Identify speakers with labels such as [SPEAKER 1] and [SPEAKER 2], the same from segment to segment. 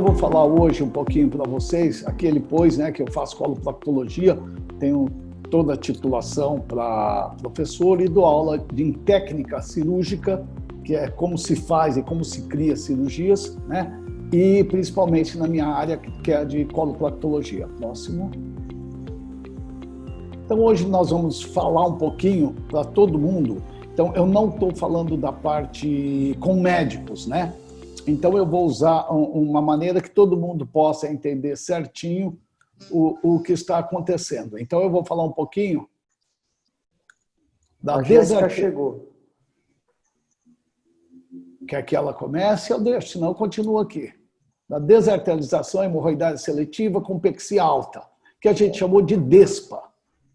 [SPEAKER 1] eu vou falar hoje um pouquinho para vocês, aquele depois, né, que eu faço coloproctologia, tenho toda a titulação para professor e dou aula de técnica cirúrgica, que é como se faz e como se cria cirurgias, né? E principalmente na minha área, que é a de coloproctologia. Próximo. Então hoje nós vamos falar um pouquinho para todo mundo. Então eu não estou falando da parte com médicos, né? Então eu vou usar uma maneira que todo mundo possa entender certinho o que está acontecendo. Então eu vou falar um pouquinho da
[SPEAKER 2] A Jéssica chegou.
[SPEAKER 1] Quer que ela comece? Eu deixo, senão eu continuo aqui. Da desarterialização hemorroidária seletiva com pexia alta, que a gente chamou de DESPA.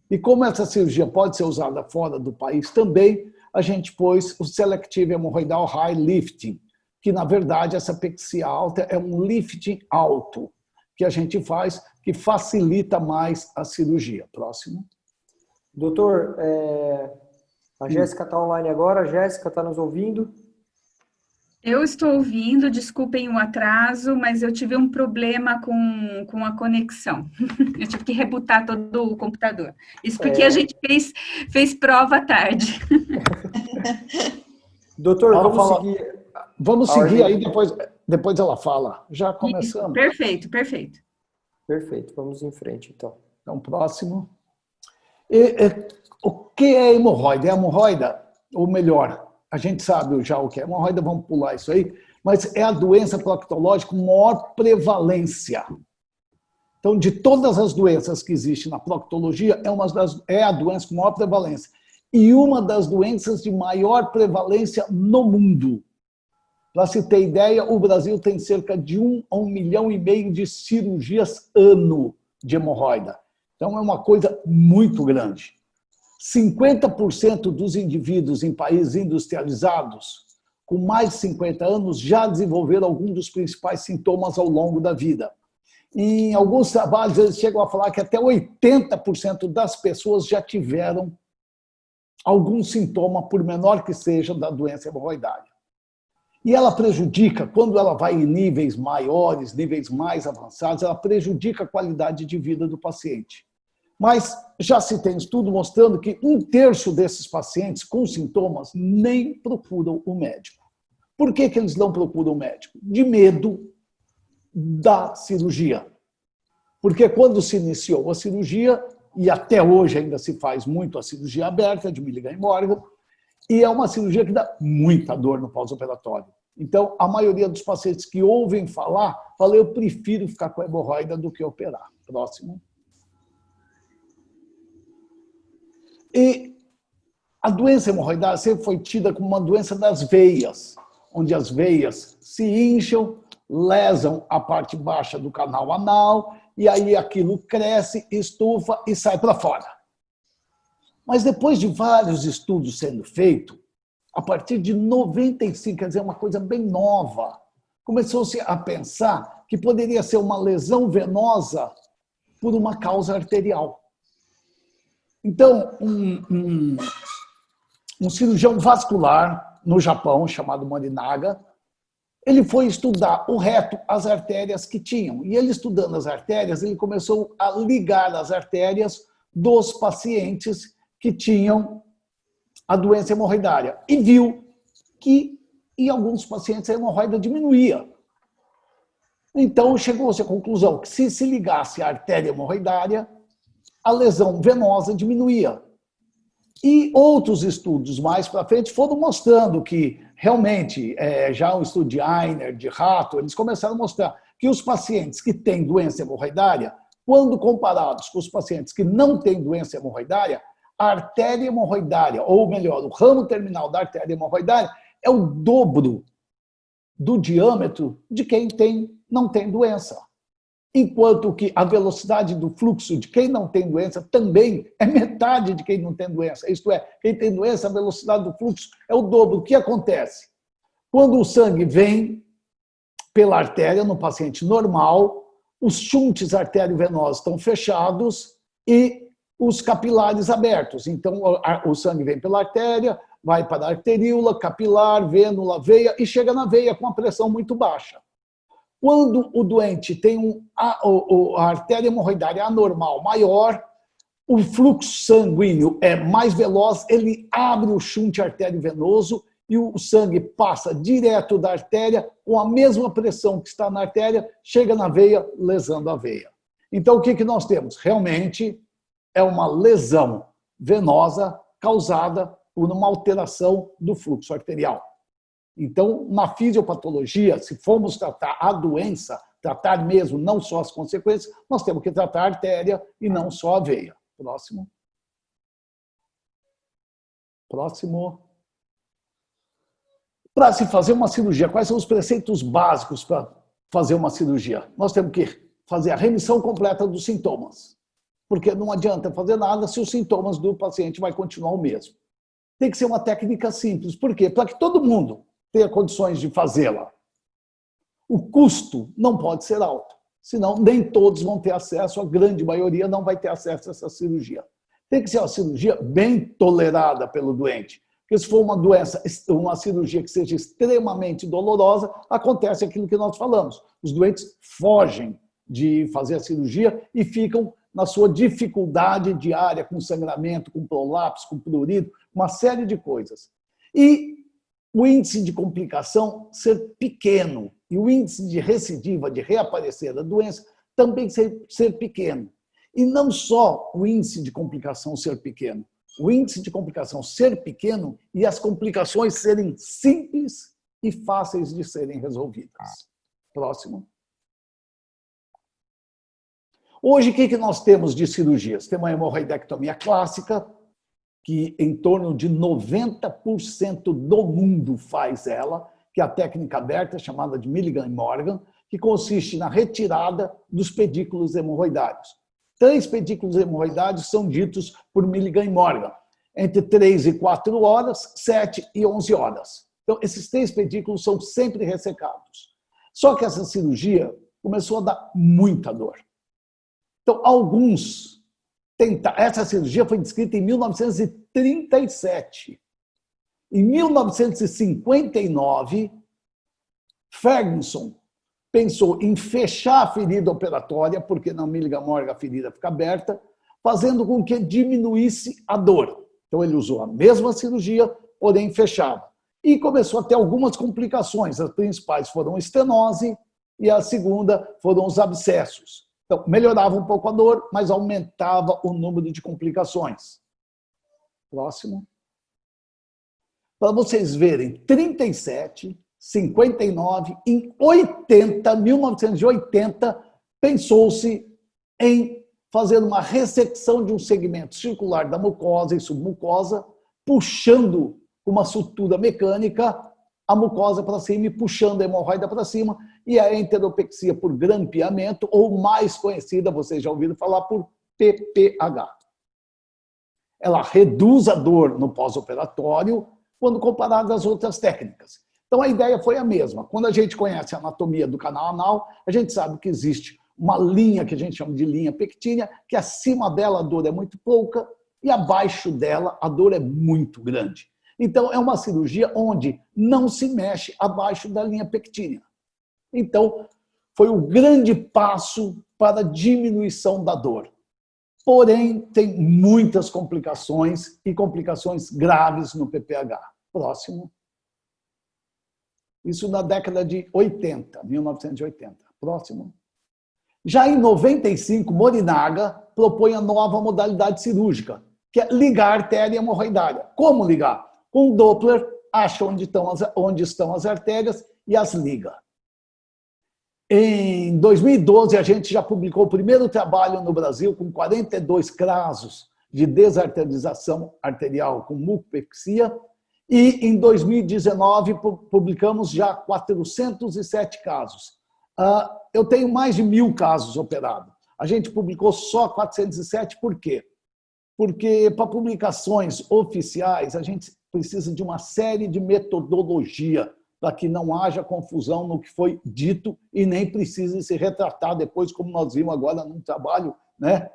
[SPEAKER 1] E como essa cirurgia pode ser usada fora do país também, a gente pôs o Selective Hemorrhoidal High Lifting, que na verdade essa pexia alta é um lifting alto que a gente faz, que facilita mais a cirurgia. Próximo.
[SPEAKER 2] Doutor, a Jéssica está online agora. A Jéssica está nos ouvindo?
[SPEAKER 3] Eu estou ouvindo, desculpem o atraso, mas eu tive um problema com a conexão. Eu tive que rebootar todo o computador. Isso porque a gente fez prova à tarde.
[SPEAKER 2] Doutor, vamos seguir.
[SPEAKER 1] Vamos seguir aí, depois ela fala. Já começamos.
[SPEAKER 3] Perfeito, perfeito.
[SPEAKER 2] Perfeito, vamos em frente, então.
[SPEAKER 1] Então, próximo. O que é hemorroida? É hemorroida, ou melhor, a gente sabe já o que é hemorroida, vamos pular isso aí, mas é a doença proctológica com maior prevalência. Então, de todas as doenças que existem na proctologia, é a doença com maior prevalência. E uma das doenças de maior prevalência no mundo. Para se ter ideia, o Brasil tem cerca de 1 a 1,5 milhão de cirurgias ano de hemorroida. Então, é uma coisa muito grande. 50% dos indivíduos em países industrializados, com mais de 50 anos, já desenvolveram algum dos principais sintomas ao longo da vida. E em alguns trabalhos, eles chegam a falar que até 80% das pessoas já tiveram algum sintoma, por menor que seja, da doença hemorroidária. E ela prejudica, quando ela vai em níveis maiores, níveis mais avançados, ela prejudica a qualidade de vida do paciente. Mas já se tem estudo mostrando que 1/3 desses pacientes com sintomas nem procuram o médico. Por que eles não procuram o médico? De medo da cirurgia. Porque quando se iniciou a cirurgia, e até hoje ainda se faz muito a cirurgia aberta de Milligan e Morgan, e é uma cirurgia que dá muita dor no pós-operatório. Então, a maioria dos pacientes que ouvem falar, falam, eu prefiro ficar com a hemorroida do que operar. Próximo. E a doença hemorroidária sempre foi tida como uma doença das veias, onde as veias se incham, lesam a parte baixa do canal anal, e aí aquilo cresce, estufa e sai para fora. Mas depois de vários estudos sendo feitos, a partir de 95, quer dizer, uma coisa bem nova, começou-se a pensar que poderia ser uma lesão venosa por uma causa arterial. Então, um cirurgião vascular no Japão, chamado Morinaga, ele foi estudar o reto, as artérias que tinham. E ele estudando as artérias, ele começou a ligar as artérias dos pacientes que tinham a doença hemorroidária. E viu que em alguns pacientes a hemorroida diminuía. Então, chegou-se à conclusão que se ligasse a artéria hemorroidária, a lesão venosa diminuía. E outros estudos mais para frente foram mostrando que, realmente, já um estudo de Einer, de rato, eles começaram a mostrar que os pacientes que têm doença hemorroidária, quando comparados com os pacientes que não têm doença hemorroidária, a artéria hemorroidária, ou melhor, o ramo terminal da artéria hemorroidária, é o dobro do diâmetro de quem não tem doença. Enquanto que a velocidade do fluxo de quem não tem doença também é metade de quem não tem doença. Isto é, quem tem doença, a velocidade do fluxo é o dobro. O que acontece? Quando o sangue vem pela artéria no paciente normal, os shunts arteriovenosos estão fechados e os capilares abertos. Então, o sangue vem pela artéria, vai para a arteríola, capilar, vênula, veia e chega na veia com a pressão muito baixa. Quando o doente tem a artéria hemorroidária anormal maior, o fluxo sanguíneo é mais veloz, ele abre o shunte arteriovenoso e o sangue passa direto da artéria com a mesma pressão que está na artéria, chega na veia, lesando a veia. Então, o que nós temos? Realmente é uma lesão venosa causada por uma alteração do fluxo arterial. Então, na fisiopatologia, se formos tratar a doença, tratar mesmo não só as consequências, nós temos que tratar a artéria e não só a veia. Próximo. Próximo. Para se fazer uma cirurgia, quais são os preceitos básicos para fazer uma cirurgia? Nós temos que fazer a remissão completa dos sintomas, porque não adianta fazer nada se os sintomas do paciente vai continuar o mesmo. Tem que ser uma técnica simples. Por quê? Para que todo mundo tenha condições de fazê-la. O custo não pode ser alto, senão nem todos vão ter acesso, a grande maioria não vai ter acesso a essa cirurgia. Tem que ser uma cirurgia bem tolerada pelo doente, porque se for uma cirurgia que seja extremamente dolorosa, acontece aquilo que nós falamos. Os doentes fogem de fazer a cirurgia e ficam na sua dificuldade diária, com sangramento, com prolapso, com prurido, uma série de coisas. E o índice de complicação ser pequeno e o índice de recidiva, de reaparecer da doença, também ser pequeno. E não só o índice de complicação ser pequeno, o índice de complicação ser pequeno e as complicações serem simples e fáceis de serem resolvidas. Próximo. Hoje, o que nós temos de cirurgias? Temos a hemorroidectomia clássica, que em torno de 90% do mundo faz ela, que é a técnica aberta, chamada de Milligan e Morgan, que consiste na retirada dos pedículos hemorroidários. 3 pedículos hemorroidários são ditos por Milligan e Morgan, entre 3 e 4 horas, 7 e 11 horas. Então, esses 3 pedículos são sempre ressecados. Só que essa cirurgia começou a dar muita dor. Então, alguns tentaram. Essa cirurgia foi descrita em 1937. Em 1959, Ferguson pensou em fechar a ferida operatória, porque na Milligan Morgan a ferida fica aberta, fazendo com que diminuísse a dor. Então, ele usou a mesma cirurgia, porém fechava. E começou a ter algumas complicações. As principais foram a estenose e a segunda foram os abscessos. Então, melhorava um pouco a dor, mas aumentava o número de complicações. Próximo. Para vocês verem, 37, 59, em 1980, pensou-se em fazer uma ressecção de um segmento circular da mucosa e submucosa, puxando uma sutura mecânica a mucosa para cima e puxando a hemorroida para cima, e a enteropexia por grampeamento, ou mais conhecida, vocês já ouviram falar, por PPH. Ela reduz a dor no pós-operatório quando comparada às outras técnicas. Então, a ideia foi a mesma. Quando a gente conhece a anatomia do canal anal, a gente sabe que existe uma linha que a gente chama de linha pectínea, que acima dela a dor é muito pouca e abaixo dela a dor é muito grande. Então, é uma cirurgia onde não se mexe abaixo da linha pectínea. Então, foi o grande passo para a diminuição da dor. Porém, tem muitas complicações e complicações graves no PPH. Próximo. Isso na década de 80, 1980. Próximo. Já em 95, Morinaga propõe a nova modalidade cirúrgica, que é ligar a artéria hemorroidária. Como ligar? Com o Doppler, acha onde estão as artérias e as liga. Em 2012, a gente já publicou o primeiro trabalho no Brasil com 42 casos de desarterização arterial com mucopexia, e em 2019 publicamos já 407 casos. Eu tenho mais de 1.000 casos operados. A gente publicou só 407, por quê? Porque para publicações oficiais a gente precisa de uma série de metodologia para que não haja confusão no que foi dito e nem precise se retratar depois, como nós vimos agora num trabalho, né,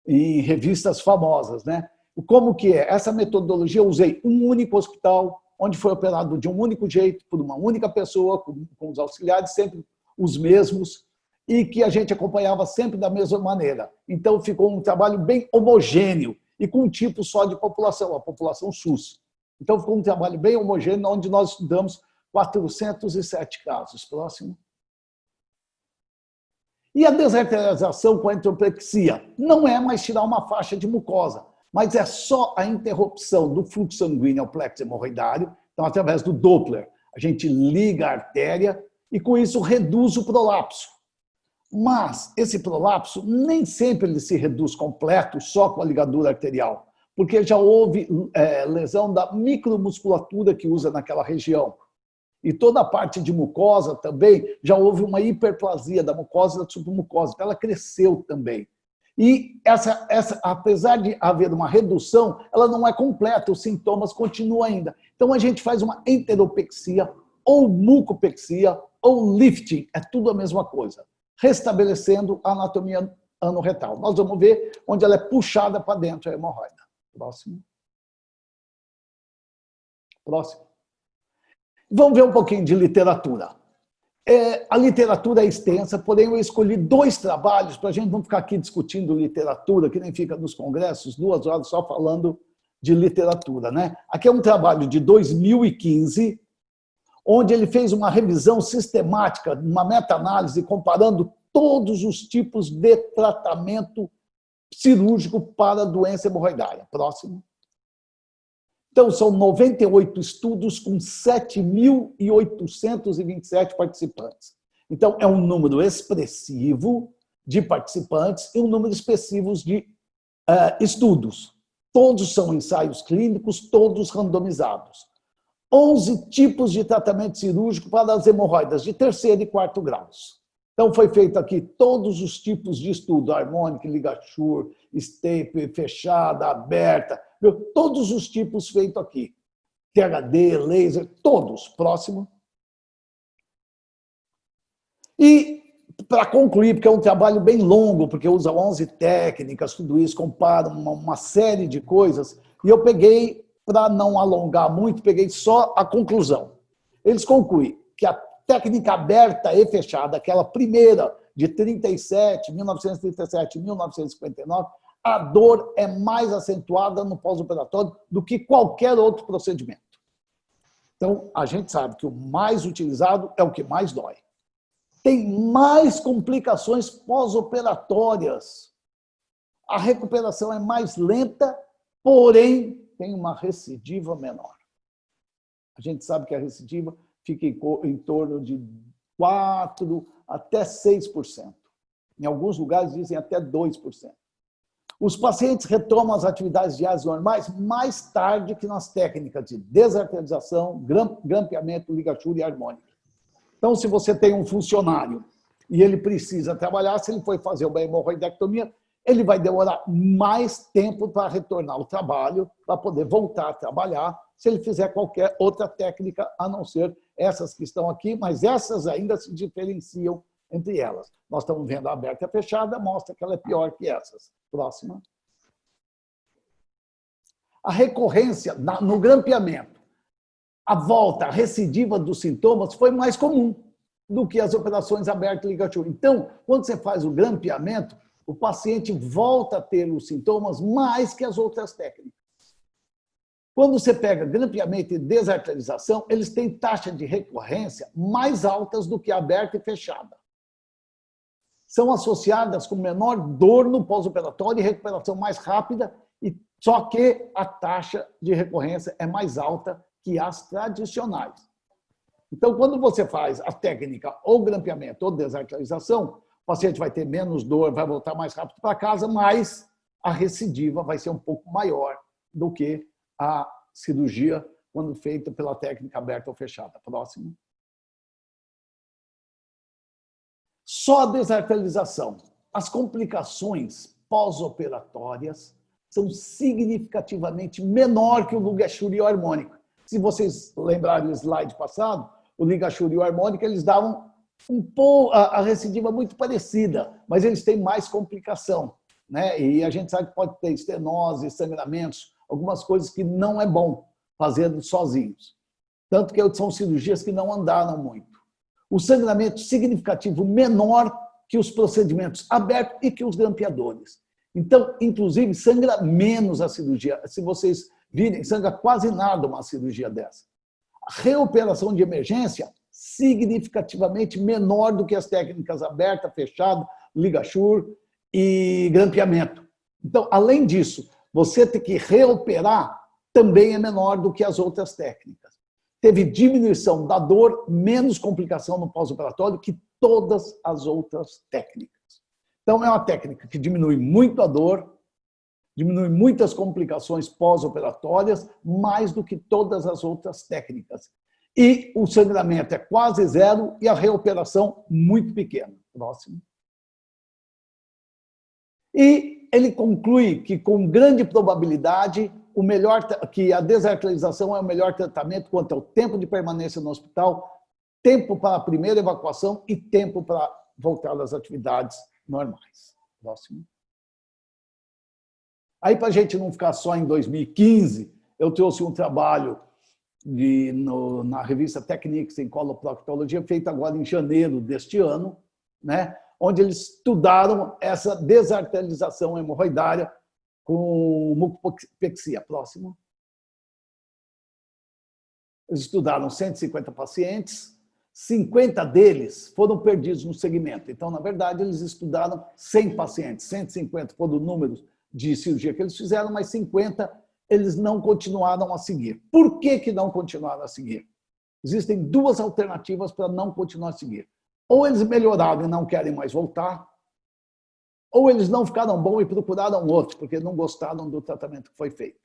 [SPEAKER 1] em revistas famosas, né? Como que é? Essa metodologia eu usei um único hospital, onde foi operado de um único jeito, por uma única pessoa, com os auxiliares sempre os mesmos e que a gente acompanhava sempre da mesma maneira. Então, ficou um trabalho bem homogêneo e com um tipo só de população, a população SUS. Então, ficou um trabalho bem homogêneo, onde nós estudamos 407 casos. Próximo. E a desarterialização com a enteroplexia não é mais tirar uma faixa de mucosa, mas é só a interrupção do fluxo sanguíneo ao plexo hemorroidário. Então, através do Doppler, a gente liga a artéria e, com isso, reduz o prolapso. Mas esse prolapso nem sempre ele se reduz completo só com a ligadura arterial, porque já houve lesão da micromusculatura que usa naquela região. E toda a parte de mucosa também, já houve uma hiperplasia da mucosa e da submucosa, então ela cresceu também. E apesar de haver uma redução, ela não é completa, os sintomas continuam ainda. Então a gente faz uma enteropexia, ou mucopexia, ou lifting, é tudo a mesma coisa, restabelecendo a anatomia anorretal. Nós vamos ver onde ela é puxada para dentro, a hemorroida. Próximo. Próximo. Vamos ver um pouquinho de literatura. A literatura é extensa, porém eu escolhi 2 trabalhos para a gente não ficar aqui discutindo literatura, que nem fica nos congressos, 2 horas só falando de literatura, né? Aqui é um trabalho de 2015, onde ele fez uma revisão sistemática, uma meta-análise, comparando todos os tipos de tratamento cirúrgico para a doença hemorroidária. Próximo. Então, são 98 estudos com 7.827 participantes. Então, é um número expressivo de participantes e um número expressivo de estudos. Todos são ensaios clínicos, todos randomizados. 11 tipos de tratamento cirúrgico para as hemorroidas de 3º e 4º graus. Então, foi feito aqui todos os tipos de estudo, harmônica, ligature, staple, fechada, aberta, todos os tipos feitos aqui. THD, laser, todos. Próximo. E, para concluir, porque é um trabalho bem longo, porque usa 11 técnicas, tudo isso, compara uma série de coisas, e eu peguei, para não alongar muito, peguei só a conclusão. Eles concluem que a técnica aberta e fechada, aquela primeira de 1937, 1959, a dor é mais acentuada no pós-operatório do que qualquer outro procedimento. Então, a gente sabe que o mais utilizado é o que mais dói. Tem mais complicações pós-operatórias. A recuperação é mais lenta, porém, tem uma recidiva menor. A gente sabe que a recidiva fica em torno de 4% até 6%. Em alguns lugares dizem até 2%. Os pacientes retomam as atividades diárias normais mais tarde que nas técnicas de desarterialização, grampeamento, ligature e harmônica. Então, se você tem um funcionário e ele precisa trabalhar, se ele for fazer uma hemorroidectomia, ele vai demorar mais tempo para retornar ao trabalho, para poder voltar a trabalhar, se ele fizer qualquer outra técnica, a não ser essas que estão aqui, mas essas ainda se diferenciam entre elas. Nós estamos vendo a aberta e a fechada, mostra que ela é pior que essas. Próxima. A recorrência no grampeamento, a volta, a recidiva dos sintomas foi mais comum do que as operações abertas e ligature. Então, quando você faz o grampeamento, o paciente volta a ter os sintomas mais que as outras técnicas. Quando você pega grampeamento e desarterialização, eles têm taxa de recorrência mais altas do que a aberta e fechada. São associadas com menor dor no pós-operatório e recuperação mais rápida, só que a taxa de recorrência é mais alta que as tradicionais. Então, quando você faz a técnica ou grampeamento ou desarterialização, o paciente vai ter menos dor, vai voltar mais rápido para casa, mas a recidiva vai ser um pouco maior do que a cirurgia quando feita pela técnica aberta ou fechada. Próximo. Só a desarterialização. As complicações pós-operatórias são significativamente menor que o ligature e o harmônico. Se vocês lembrarem do slide passado, o ligature e o harmônico, eles davam a recidiva muito parecida, mas eles têm mais complicação, né? E a gente sabe que pode ter estenose, sangramentos, algumas coisas que não é bom fazendo sozinhos. Tanto que são cirurgias que não andaram muito. O sangramento significativo menor que os procedimentos abertos e que os grampeadores. Então, inclusive, sangra menos a cirurgia. Se vocês virem, sangra quase nada uma cirurgia dessa. A reoperação de emergência, significativamente menor do que as técnicas aberta, fechado, ligachur e grampeamento. Então, além disso, você ter que reoperar também é menor do que as outras técnicas. Teve diminuição da dor, menos complicação no pós-operatório que todas as outras técnicas. Então, é uma técnica que diminui muito a dor, diminui muitas complicações pós-operatórias, mais do que todas as outras técnicas. E o sangramento é quase zero e a reoperação muito pequena. Próximo. E ele conclui que, com grande probabilidade, que a desarterialização é o melhor tratamento quanto ao tempo de permanência no hospital, tempo para a primeira evacuação e tempo para voltar às atividades normais. Próximo. Aí, para a gente não ficar só em 2015, eu trouxe um trabalho na revista Techniques em Coloproctologia, feito agora em janeiro deste ano, né, onde eles estudaram essa desarterialização hemorroidária com mucopexia. Próximo. Eles estudaram 150 pacientes, 50 deles foram perdidos no segmento. Então, na verdade, eles estudaram 100 pacientes, 150 foram o número de cirurgia que eles fizeram, mas 50 eles não continuaram a seguir. Por que não continuaram a seguir? Existem duas alternativas para não continuar a seguir. Ou eles melhoraram e não querem mais voltar, ou eles não ficaram bons e procuraram outro, porque não gostaram do tratamento que foi feito.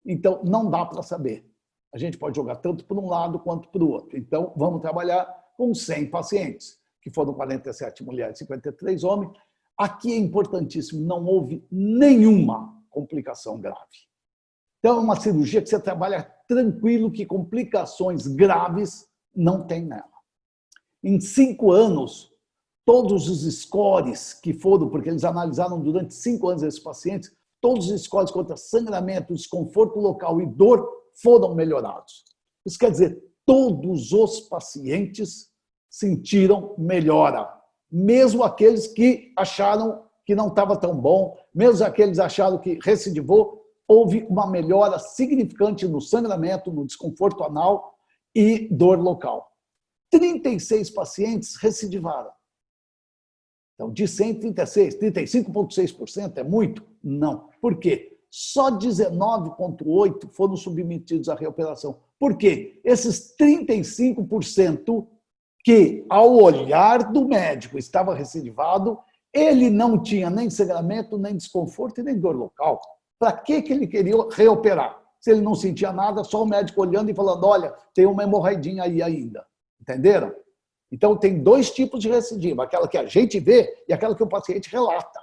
[SPEAKER 1] Então, não dá para saber. A gente pode jogar tanto para um lado quanto para o outro. Então, vamos trabalhar com 100 pacientes, que foram 47 mulheres e 53 homens. Aqui é importantíssimo, não houve nenhuma complicação grave. Então, é uma cirurgia que você trabalha tranquilo, que complicações graves não tem nela. Em 5 anos, todos os scores que foram, porque eles analisaram durante 5 anos esses pacientes, todos os scores contra sangramento, desconforto local e dor foram melhorados. Isso quer dizer, todos os pacientes sentiram melhora, mesmo aqueles que acharam que não estava tão bom, mesmo aqueles que acharam que recidivou, houve uma melhora significante no sangramento, no desconforto anal e dor local. 36 pacientes recidivaram. Então, de 136, 35,6% é muito? Não. Por quê? Só 19,8% foram submetidos à reoperação. Por quê? Esses 35% que, ao olhar do médico, estava recidivado, ele não tinha nem sangramento, nem desconforto e nem dor local. Para que ele queria reoperar? Se ele não sentia nada, só o médico olhando e falando, olha, tem uma hemorroidinha aí ainda. Entenderam? Então, tem 2 tipos de recidiva, aquela que a gente vê e aquela que o paciente relata.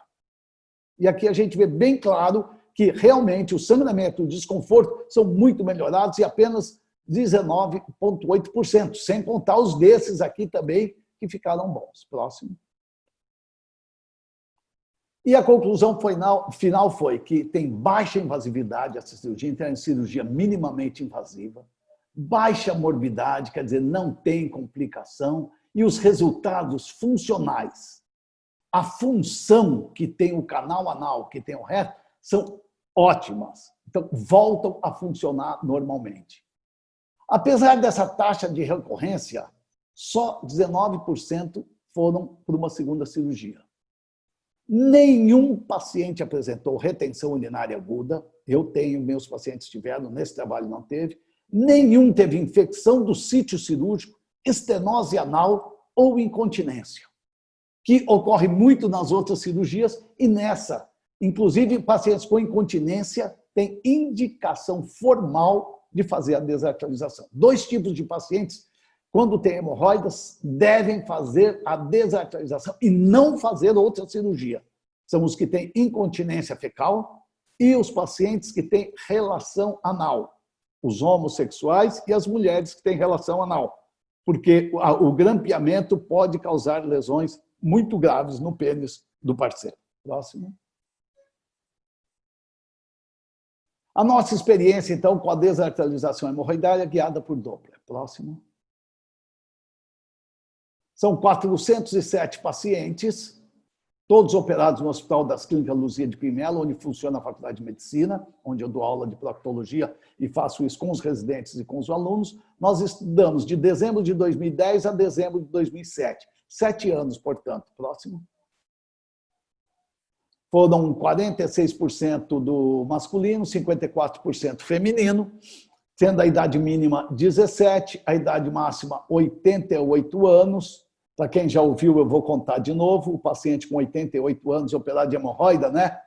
[SPEAKER 1] E aqui a gente vê bem claro que realmente o sangramento e o desconforto são muito melhorados e apenas 19,8%, sem contar os desses aqui também que ficaram bons. Próximo. E a conclusão final foi que tem baixa invasividade essa cirurgia, então é uma cirurgia minimamente invasiva, baixa morbidade, quer dizer, não tem complicação, e os resultados funcionais, a função que tem o canal anal, que tem o reto, são ótimas. Então, voltam a funcionar normalmente. Apesar dessa taxa de recorrência, só 19% foram para uma segunda cirurgia. Nenhum paciente apresentou retenção urinária aguda. Eu tenho, meus pacientes tiveram, nesse trabalho não teve. Nenhum teve infecção do sítio cirúrgico, estenose anal ou incontinência, que ocorre muito nas outras cirurgias e nessa. Inclusive, pacientes com incontinência têm indicação formal de fazer a desarterialização. 2 tipos de pacientes, quando têm hemorroidas, devem fazer a desarterialização e não fazer outra cirurgia. São os que têm incontinência fecal e os pacientes que têm relação anal, os homossexuais e as mulheres que têm relação anal, porque o grampeamento pode causar lesões muito graves no pênis do parceiro. Próximo. A nossa experiência, então, com a desarterialização hemorroidária guiada por Doppler. Próximo. São 407 pacientes, todos operados no Hospital das Clínicas Luzia de Pinhelo, onde funciona a Faculdade de Medicina, onde eu dou aula de proctologia e faço isso com os residentes e com os alunos. Nós estudamos de dezembro de 2010 a dezembro de 2007. 7 anos, portanto. Próximo. Foram 46% do masculino, 54% feminino, sendo a idade mínima 17, a idade máxima 88 anos. Para quem já ouviu, eu vou contar de novo. O paciente com 88 anos operado de hemorroida, né?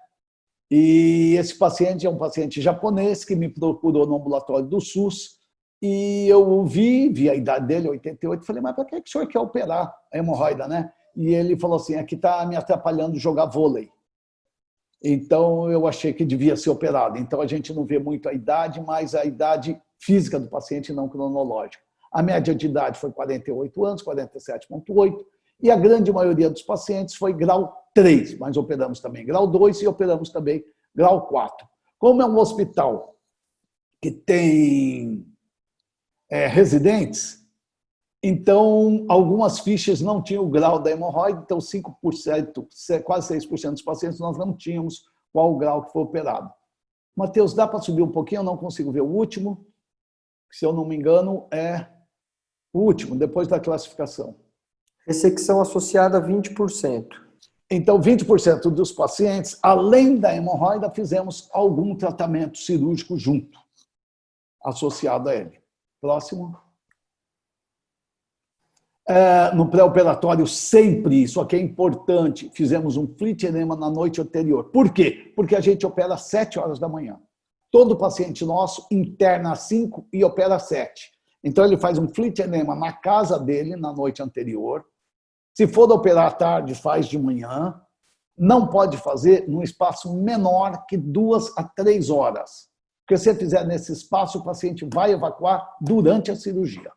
[SPEAKER 1] E esse paciente é um paciente japonês que me procurou no ambulatório do SUS e eu vi a idade dele, 88, falei, mas para que o senhor quer operar a hemorroida, né? E ele falou assim, aqui está me atrapalhando jogar vôlei. Então, eu achei que devia ser operado. Então, a gente não vê muito a idade, mas a idade física do paciente, não cronológica. A média de idade foi 48 anos, 47,8, e a grande maioria dos pacientes foi grau 3, mas operamos também grau 2 e operamos também grau 4. Como é um hospital que tem residentes, então algumas fichas não tinham o grau da hemorroide, então 5%, quase 6% dos pacientes nós não tínhamos qual o grau que foi operado. Matheus, dá para subir um pouquinho? Eu não consigo ver o último, se eu não me engano, é o último, depois da classificação.
[SPEAKER 2] Ressecção associada 20%.
[SPEAKER 1] Então, 20% dos pacientes, além da hemorroida, fizemos algum tratamento cirúrgico junto, associado a ele. Próximo. No pré-operatório, sempre, isso aqui é importante, fizemos um flit enema na noite anterior. Por quê? Porque a gente opera às 7 horas da manhã. Todo paciente nosso interna às 5 e opera às 7. Então, ele faz um flit enema na casa dele, na noite anterior. Se for operar à tarde, faz de manhã. Não pode fazer num espaço menor que 2 a 3 horas. Porque se você fizer nesse espaço, o paciente vai evacuar durante a cirurgia.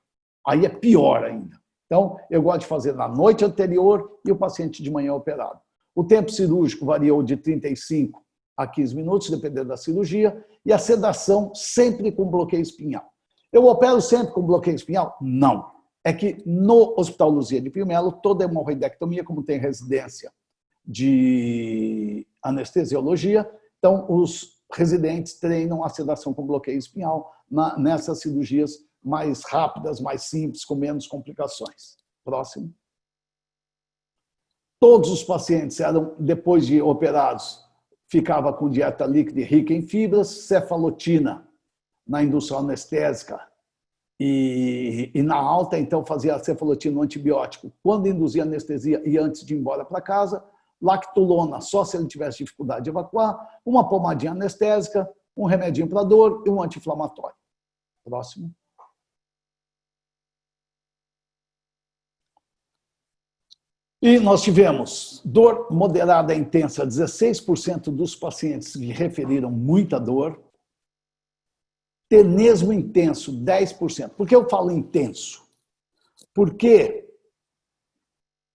[SPEAKER 1] Aí é pior ainda. Então, eu gosto de fazer na noite anterior e o paciente de manhã operado. O tempo cirúrgico variou de 35 a 15 minutos, dependendo da cirurgia, e a sedação sempre com bloqueio espinhal. Eu opero sempre com bloqueio espinhal? Não. É que no Hospital Luzia de Pinhelo, toda hemorroidectomia, como tem residência de anestesiologia, então os residentes treinam a sedação com bloqueio espinhal nessas cirurgias mais rápidas, mais simples, com menos complicações. Próximo. Todos os pacientes eram, depois de operados, ficava com dieta líquida e rica em fibras, cefalotina na indução anestésica e na alta, então fazia a cefalotina no antibiótico quando induzia anestesia e antes de ir embora para casa, lactulona só se ele tivesse dificuldade de evacuar, uma pomadinha anestésica, um remedinho para dor e um anti-inflamatório. Próximo. E nós tivemos dor moderada e intensa, 16% dos pacientes que referiram muita dor. Tenesmo intenso, 10%. Por que eu falo intenso? Porque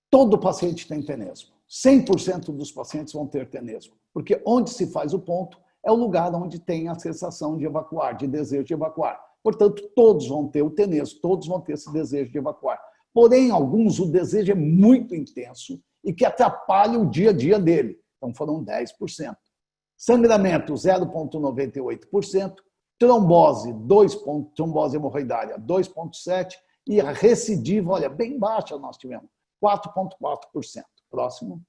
[SPEAKER 1] todo paciente tem tenesmo. 100% dos pacientes vão ter tenesmo. Porque onde se faz o ponto é o lugar onde tem a sensação de evacuar, de desejo de evacuar. Portanto, todos vão ter o tenesmo, todos vão ter esse desejo de evacuar. Porém, alguns, o desejo é muito intenso e que atrapalha o dia a dia dele. Então, foram 10%. Sangramento, 0,98%. Trombose, trombose hemorroidária, 2,7%. E a recidiva, olha, bem baixa nós tivemos, 4,4%. Próximo.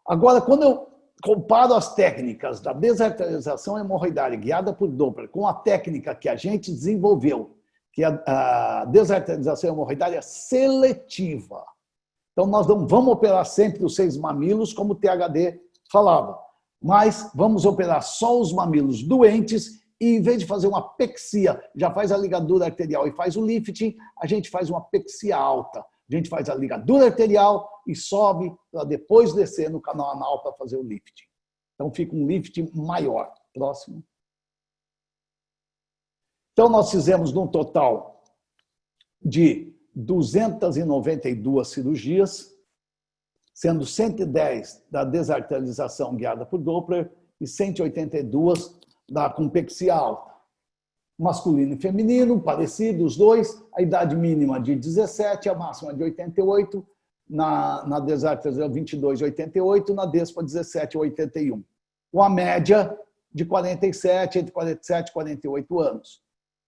[SPEAKER 1] Agora, quando eu comparo as técnicas da desarterialização hemorroidária guiada por Doppler com a técnica que a gente desenvolveu, que é a desarterialização hemorroidária seletiva. Então, nós não vamos operar sempre os 6 mamilos, como o THD falava, mas vamos operar só os mamilos doentes e, em vez de fazer uma pexia, já faz a ligadura arterial e faz o lifting, a gente faz uma pexia alta. A gente faz a ligadura arterial e sobe para depois descer no canal anal para fazer o lifting. Então, fica um lifting maior. Próximo. Então, nós fizemos num total de 292 cirurgias, sendo 110 da desarterialização guiada por Doppler e 182 da compexia alta. masculino e feminino, parecido, os dois, a idade mínima de 17, a máxima de 88, na Desartes 22,88, na Despa 17,81. Com a média de 47, entre 47 e 48 anos.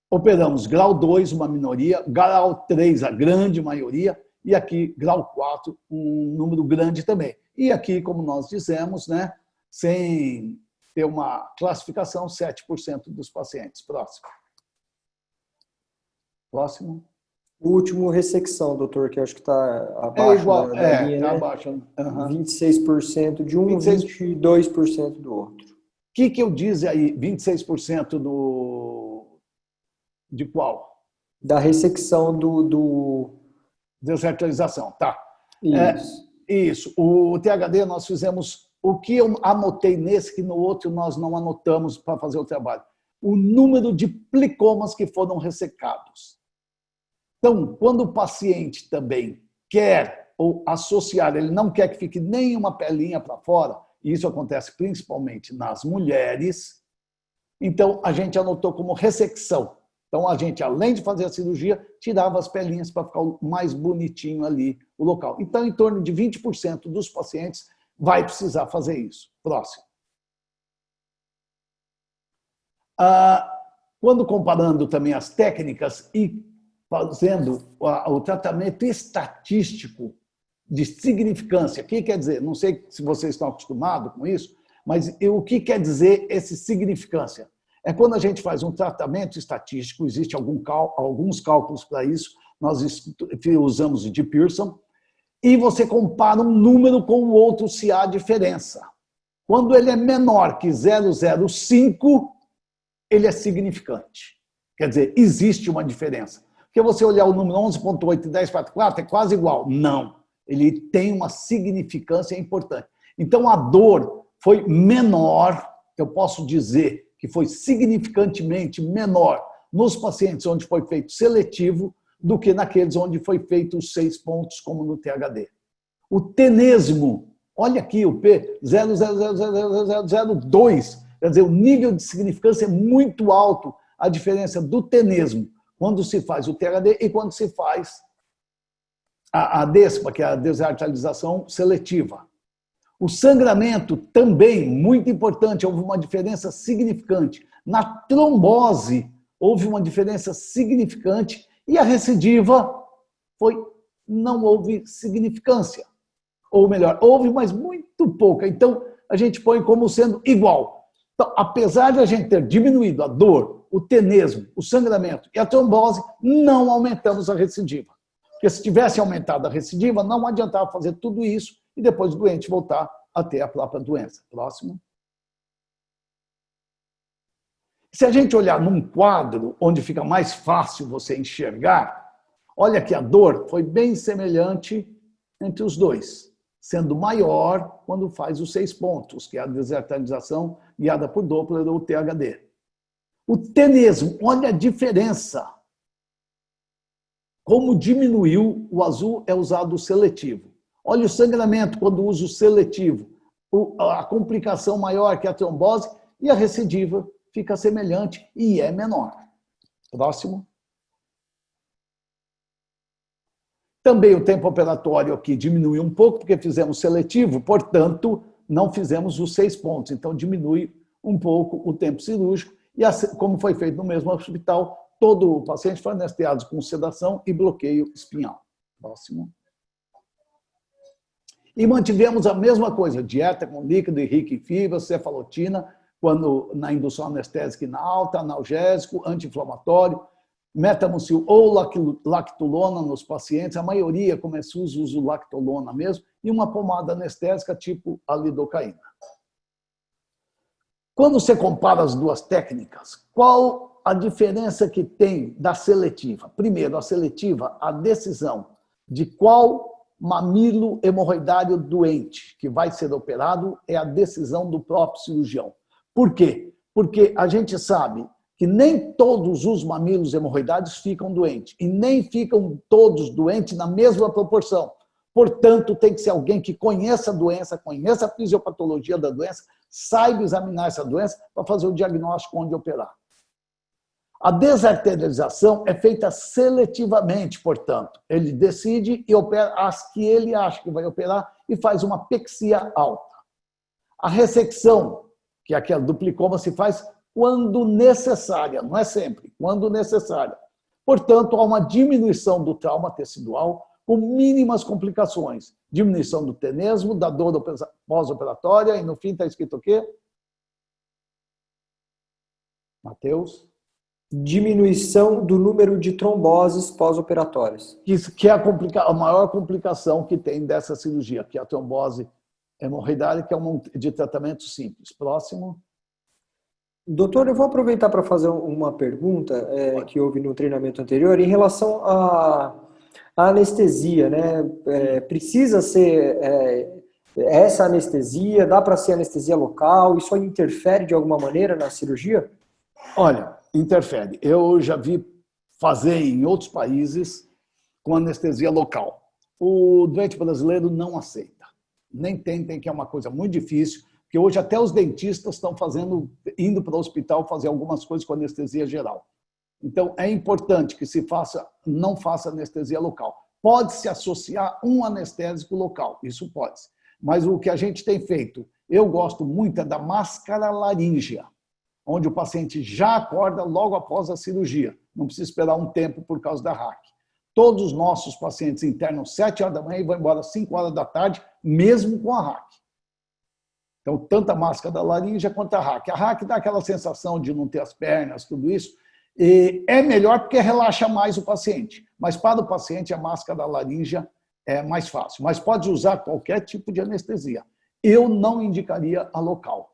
[SPEAKER 1] Operamos grau 2, uma minoria, grau 3, a grande maioria, e aqui grau 4, um número grande também. E aqui, como nós dizemos, né, sem ter uma classificação, 7% dos pacientes. Próximo. Próximo.
[SPEAKER 2] O último, ressecção, doutor, que eu acho que está abaixo
[SPEAKER 1] igual,
[SPEAKER 2] da linha,
[SPEAKER 1] tá
[SPEAKER 2] né?
[SPEAKER 1] abaixo. Uhum.
[SPEAKER 2] 26% de um, 22% do outro.
[SPEAKER 1] O que eu disse aí? 26% de qual?
[SPEAKER 2] Da ressecção do...
[SPEAKER 1] Desarterização, tá.
[SPEAKER 2] Isso.
[SPEAKER 1] Isso. O THD nós fizemos o que eu anotei nesse, que no outro nós não anotamos para fazer o trabalho. O número de plicomas que foram ressecados. Então, quando o paciente também quer ou associar, ele não quer que fique nenhuma pelinha para fora, e isso acontece principalmente nas mulheres, então a gente anotou como ressecção. Então, a gente, além de fazer a cirurgia, tirava as pelinhas para ficar mais bonitinho ali o local. Então, em torno de 20% dos pacientes vai precisar fazer isso. Próximo. Quando comparando também as técnicas e fazendo o tratamento estatístico de significância, o que quer dizer? Não sei se vocês estão acostumados com isso, mas o que quer dizer esse significância? É quando a gente faz um tratamento estatístico, existe alguns cálculos para isso, nós usamos o de Pearson, e você compara um número com o outro se há diferença. Quando ele é menor que 0,05, ele é significante. Quer dizer, existe uma diferença. Porque você olhar o número 11,8 e 10,44 é quase igual. Não, ele tem uma significância importante. Então, a dor foi menor, eu posso dizer que foi significantemente menor nos pacientes onde foi feito seletivo do que naqueles onde foi feito os 6 pontos, como no THD. O tenesmo, olha aqui, o P, 0,00002, quer dizer, o nível de significância é muito alto, a diferença do tenesmo, quando se faz o THD e quando se faz a DESPA, que é a desarterialização seletiva. O sangramento também, muito importante, houve uma diferença significante. Na trombose, houve uma diferença significante e a recidiva não houve significância. Ou melhor, houve, mas muito pouca. Então, a gente põe como sendo igual. Então, apesar de a gente ter diminuído a dor, o tenesmo, o sangramento e a trombose, não aumentamos a recidiva. Porque se tivesse aumentado a recidiva, não adiantava fazer tudo isso e depois o doente voltar a ter a própria doença. Próximo. Se a gente olhar num quadro onde fica mais fácil você enxergar, olha que a dor foi bem semelhante entre os dois, sendo maior quando faz os 6 pontos, que é a desarterialização guiada por Doppler ou THD. O tenesmo, olha a diferença. Como diminuiu, o azul é usado seletivo. Olha o sangramento quando usa o seletivo. A complicação maior que a trombose e a recidiva fica semelhante e é menor. Próximo. Também o tempo operatório aqui diminuiu um pouco, porque fizemos seletivo, portanto, não fizemos os 6 pontos. Então, diminui um pouco o tempo cirúrgico. E como foi feito no mesmo hospital, todo o paciente foi anestesiado com sedação e bloqueio espinhal. Próximo. E mantivemos a mesma coisa, dieta com líquido e rica em fibras, cefalotina, quando na indução anestésica e na alta, analgésico, anti-inflamatório, metamucil ou lactulona nos pacientes, a maioria começou a usar lactulona mesmo, e uma pomada anestésica tipo a lidocaína. Quando você compara as duas técnicas, qual a diferença que tem da seletiva? Primeiro, a seletiva, a decisão de qual mamilo hemorroidário doente que vai ser operado é a decisão do próprio cirurgião. Por quê? Porque a gente sabe que nem todos os mamilos hemorroidários ficam doentes e nem ficam todos doentes na mesma proporção. Portanto, tem que ser alguém que conheça a doença, conheça a fisiopatologia da doença, saiba examinar essa doença para fazer o diagnóstico onde operar. A desarterialização é feita seletivamente, portanto. Ele decide e opera as que ele acha que vai operar e faz uma pexia alta. A ressecção, que é aquela duplicoma, se faz quando necessária, não é sempre, quando necessária. Portanto, há uma diminuição do trauma tecidual com mínimas complicações. Diminuição do tenesmo, da dor pós-operatória, e no fim está escrito o quê? Matheus?
[SPEAKER 2] Diminuição do número de tromboses pós-operatórias.
[SPEAKER 1] Isso que é a maior complicação que tem dessa cirurgia, que é a trombose hemorroidária, que é de tratamento simples. Próximo.
[SPEAKER 2] Doutor, eu vou aproveitar para fazer uma pergunta que houve no treinamento anterior em relação à anestesia, né? Precisa ser essa anestesia? Dá para ser anestesia local? Isso interfere de alguma maneira na cirurgia?
[SPEAKER 1] Olha, interfere. Eu já vi fazer em outros países com anestesia local. O doente brasileiro não aceita. Nem tentem, que é uma coisa muito difícil, porque hoje até os dentistas estão indo para o hospital fazer algumas coisas com anestesia geral. Então, é importante que não faça anestesia local. Pode-se associar um anestésico local, isso pode. Mas o que a gente tem feito, eu gosto muito da máscara laríngea, onde o paciente já acorda logo após a cirurgia. Não precisa esperar um tempo por causa da RAC. Todos os nossos pacientes internam 7 horas da manhã e vão embora 5 horas da tarde, mesmo com a RAC. Então, tanto a máscara da laringe quanto a RAC. A RAC dá aquela sensação de não ter as pernas, tudo isso. E é melhor porque relaxa mais o paciente. Mas para o paciente, a máscara da laringe é mais fácil. Mas pode usar qualquer tipo de anestesia. Eu não indicaria a local,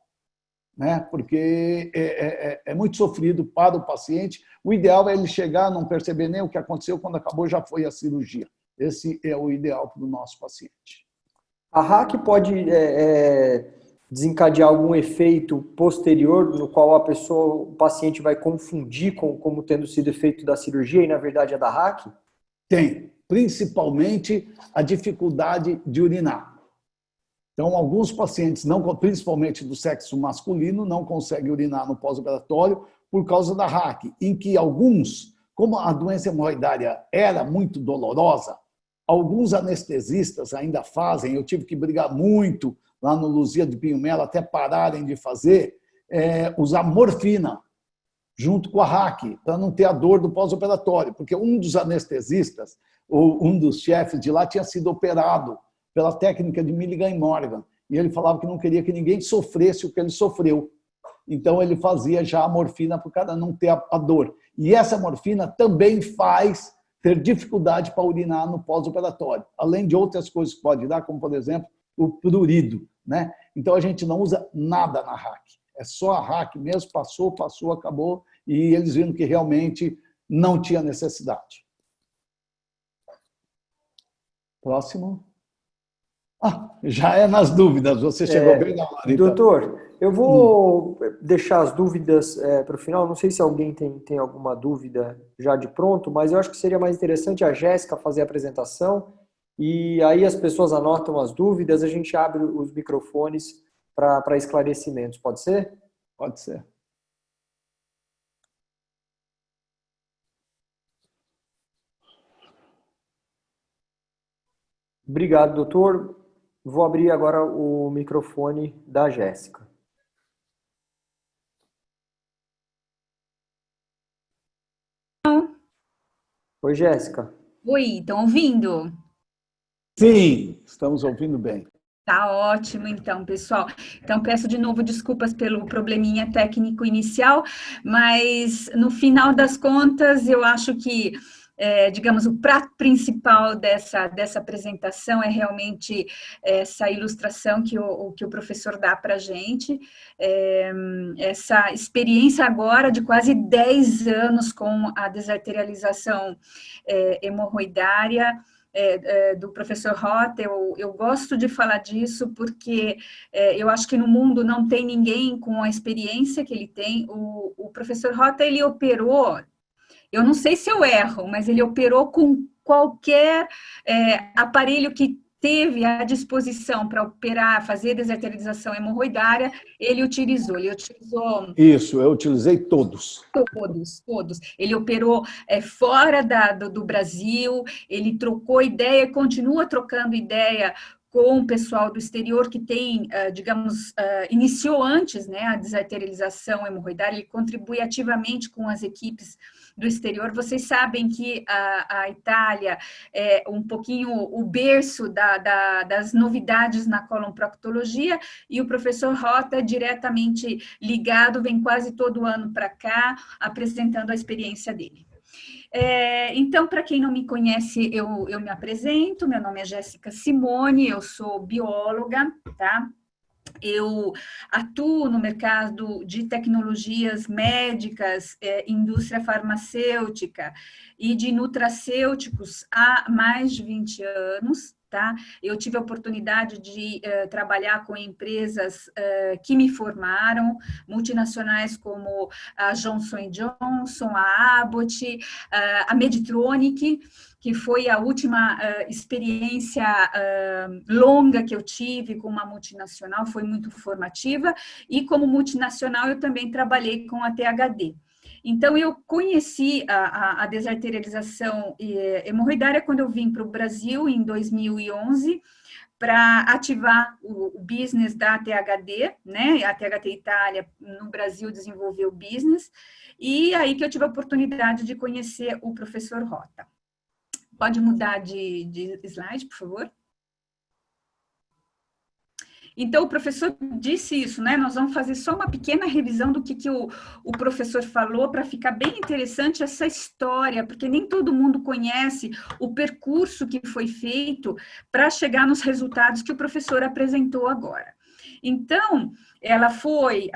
[SPEAKER 1] né? Porque é muito sofrido para o paciente. O ideal é ele chegar, não perceber nem o que aconteceu, quando acabou já foi a cirurgia. Esse é o ideal para o nosso paciente.
[SPEAKER 2] A RAC pode desencadear algum efeito posterior no qual o paciente vai confundir como tendo sido efeito da cirurgia e na verdade é da RAC?
[SPEAKER 1] Tem, principalmente a dificuldade de urinar. Então, alguns pacientes, principalmente do sexo masculino, não conseguem urinar no pós-operatório por causa da RAC, em que alguns, como a doença hemorroidária era muito dolorosa, alguns anestesistas ainda fazem, eu tive que brigar muito lá no Luzia de Pinho Melo até pararem de fazer, usar morfina junto com a RAC, para não ter a dor do pós-operatório, porque um dos anestesistas, ou um dos chefes de lá, tinha sido operado pela técnica de Milligan e Morgan, e ele falava que não queria que ninguém sofresse o que ele sofreu. Então, ele fazia já a morfina para o cara não ter a dor. E essa morfina também faz ter dificuldade para urinar no pós-operatório, além de outras coisas que pode dar, como, por exemplo, o prurido, né? Então, a gente não usa nada na RAC. É só a RAC mesmo, passou, acabou, e eles viram que realmente não tinha necessidade. Próximo. Já é nas dúvidas, você chegou bem na hora. Então.
[SPEAKER 2] Doutor, eu vou deixar as dúvidas para o final, não sei se alguém tem alguma dúvida já de pronto, mas eu acho que seria mais interessante a Jéssica fazer a apresentação e aí as pessoas anotam as dúvidas, a gente abre os microfones para esclarecimentos, pode ser?
[SPEAKER 1] Pode ser.
[SPEAKER 2] Obrigado, doutor. Vou abrir agora o microfone da Jéssica. Oi, Jéssica.
[SPEAKER 3] Oi, estão ouvindo?
[SPEAKER 1] Sim, estamos ouvindo bem.
[SPEAKER 3] Tá ótimo, então, pessoal. Então, peço de novo desculpas pelo probleminha técnico inicial, mas no final das contas, eu acho que digamos, o prato principal dessa apresentação é realmente essa ilustração que o professor dá para a gente, essa experiência agora de quase 10 anos com a desarterialização hemorroidária, do professor Rota. Eu gosto de falar disso porque eu acho que no mundo não tem ninguém com a experiência que ele tem. O professor Rota, ele operou, eu não sei se eu erro, mas ele operou com qualquer aparelho que teve à disposição para operar, fazer desarterialização hemorroidária, ele utilizou.
[SPEAKER 1] Isso, eu utilizei todos.
[SPEAKER 3] Todos. Ele operou fora do Brasil, ele trocou ideia, continua trocando ideia com o pessoal do exterior que tem, digamos, iniciou antes, né, a desarterialização hemorroidária, ele contribui ativamente com as equipes do exterior. Vocês sabem que a Itália é um pouquinho o berço das novidades na colonproctologia, e o professor Rota é diretamente ligado, vem quase todo ano para cá, apresentando a experiência dele. Então, para quem não me conhece, eu me apresento, meu nome é Jéssica Simone, eu sou bióloga, tá? Eu atuo no mercado de tecnologias médicas, indústria farmacêutica e de nutracêuticos há mais de 20 anos, tá? Eu tive a oportunidade de trabalhar com empresas que me formaram, multinacionais como a Johnson & Johnson, a Abbott, a Medtronic, que foi a última experiência longa que eu tive com uma multinacional, foi muito formativa, e como multinacional eu também trabalhei com a THD. Então, eu conheci a desarterialização hemorroidária quando eu vim para o Brasil, em 2011, para ativar o business da THD, né? A THD Itália, no Brasil, desenvolveu o business, e aí que eu tive a oportunidade de conhecer o professor Rota. Pode mudar de slide, por favor? Então, o professor disse isso, né? Nós vamos fazer só uma pequena revisão do que o professor falou, para ficar bem interessante essa história, porque nem todo mundo conhece o percurso que foi feito para chegar nos resultados que o professor apresentou agora. Então, ela foi,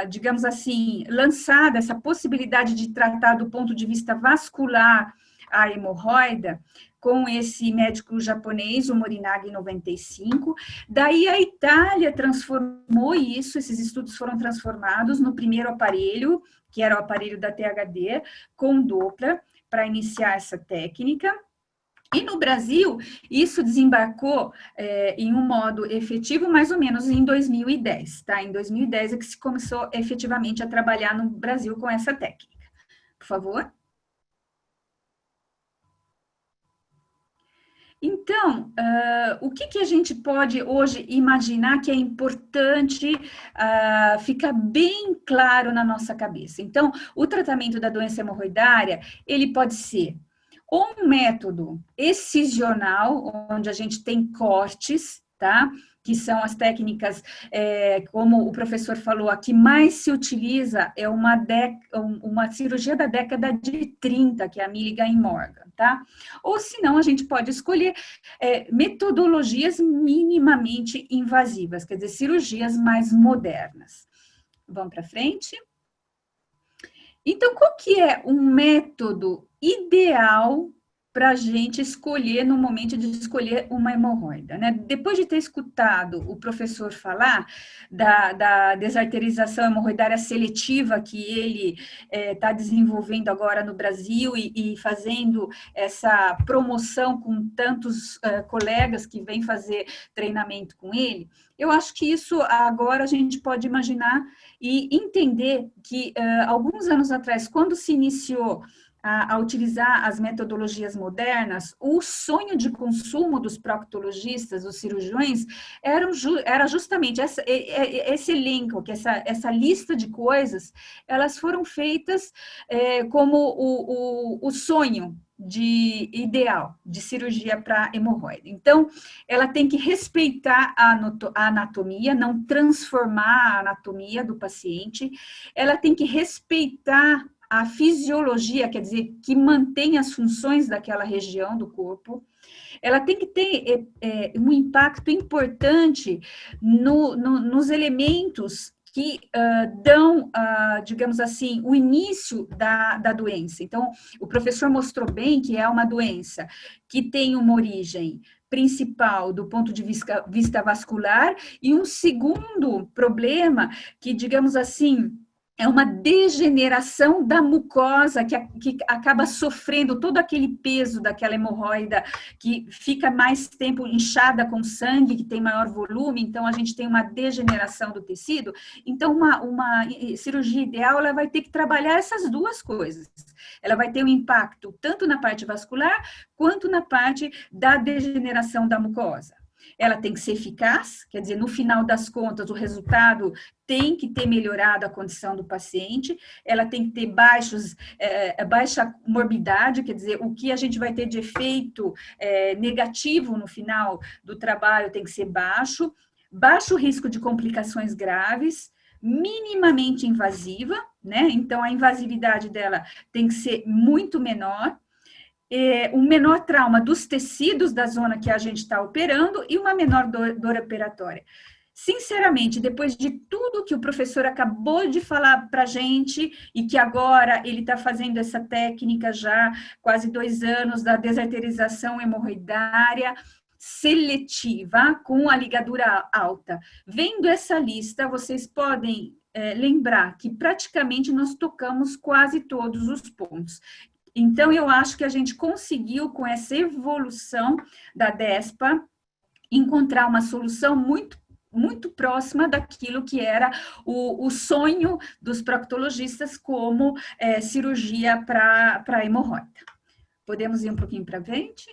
[SPEAKER 3] digamos assim, lançada essa possibilidade de tratar do ponto de vista vascular a hemorroida, com esse médico japonês, o Morinagi, em 95. Daí a Itália transformou isso, esses estudos foram transformados no primeiro aparelho, que era o aparelho da THD, com Doppler, para iniciar essa técnica. E no Brasil, isso desembarcou em um modo efetivo mais ou menos em 2010, tá? Em 2010 é que se começou efetivamente a trabalhar no Brasil com essa técnica. Por favor. Então, o que a gente pode hoje imaginar que é importante ficar bem claro na nossa cabeça? Então, o tratamento da doença hemorroidária, ele pode ser ou um método excisional, onde a gente tem cortes, tá? Que são as técnicas, como o professor falou, a que mais se utiliza é uma cirurgia da década de 30, que é a Milligan e Morgan, tá? Ou senão a gente pode escolher metodologias minimamente invasivas, quer dizer, cirurgias mais modernas. Vamos para frente? Então, qual que é um método ideal para a gente escolher no momento de escolher uma hemorroida, né? Depois de ter escutado o professor falar da desarterização hemorroidária seletiva que ele está desenvolvendo agora no Brasil e fazendo essa promoção com tantos colegas que vêm fazer treinamento com ele, eu acho que isso agora a gente pode imaginar e entender que alguns anos atrás, quando se iniciou a utilizar as metodologias modernas, o sonho de consumo dos proctologistas, dos cirurgiões, era justamente esse elenco, que essa lista de coisas, elas foram feitas como o sonho ideal de cirurgia para hemorroida. Então, ela tem que respeitar a anatomia, não transformar a anatomia do paciente, ela tem que respeitar a fisiologia, quer dizer, que mantém as funções daquela região do corpo, ela tem que ter um impacto importante nos elementos que dão, digamos assim, o início da doença. Então, o professor mostrou bem que é uma doença que tem uma origem principal do ponto de vista vascular, e um segundo problema que, digamos assim, é uma degeneração da mucosa que acaba sofrendo todo aquele peso daquela hemorroida, que fica mais tempo inchada com sangue, que tem maior volume, então a gente tem uma degeneração do tecido. Então, uma cirurgia ideal, ela vai ter que trabalhar essas duas coisas. Ela vai ter um impacto tanto na parte vascular, quanto na parte da degeneração da mucosa. Ela tem que ser eficaz, quer dizer, no final das contas, o resultado tem que ter melhorado a condição do paciente, ela tem que ter baixa morbidade, quer dizer, o que a gente vai ter de efeito negativo no final do trabalho tem que ser baixo risco de complicações graves, minimamente invasiva, né? Então, a invasividade dela tem que ser muito menor, um menor trauma dos tecidos da zona que a gente está operando e uma menor dor operatória. Sinceramente, depois de tudo que o professor acabou de falar para a gente, e que agora ele está fazendo essa técnica já quase 2 anos da desarterização hemorroidária seletiva com a ligadura alta. Vendo essa lista, vocês podem lembrar que praticamente nós tocamos quase todos os pontos. Então, eu acho que a gente conseguiu, com essa evolução da DESPA, encontrar uma solução muito próxima daquilo que era o sonho dos proctologistas como cirurgia para hemorroida. Podemos ir um pouquinho para frente?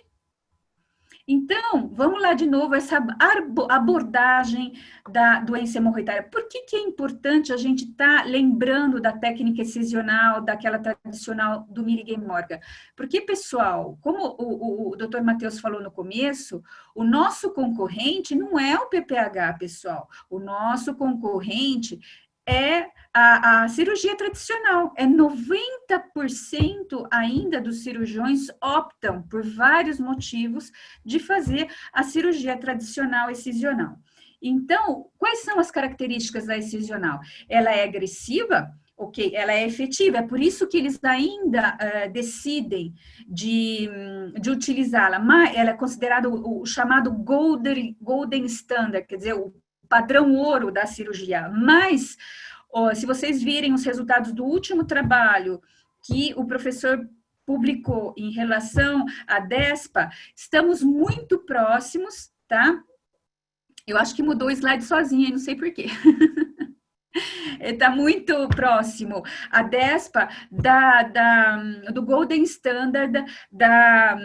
[SPEAKER 3] Então, vamos lá de novo, essa abordagem da doença hemorroidária. Por que é importante a gente estar lembrando da técnica excisional, daquela tradicional do Milligan-Morgan? Porque, pessoal, como o Dr. Matheus falou no começo, o nosso concorrente não é o PPH, pessoal. O nosso concorrente é a cirurgia tradicional. 90% ainda dos cirurgiões optam, por vários motivos, de fazer a cirurgia tradicional excisional. Então, quais são as características da excisional? Ela é agressiva? Ok, ela é efetiva, é por isso que eles ainda decidem de utilizá-la, mas ela é considerada o chamado golden standard, quer dizer, o padrão ouro da cirurgia, mas se vocês virem os resultados do último trabalho que o professor publicou em relação à DESPA, estamos muito próximos, tá? Eu acho que mudou o slide sozinha, não sei porquê. Está muito próximo a DESPA do Golden Standard da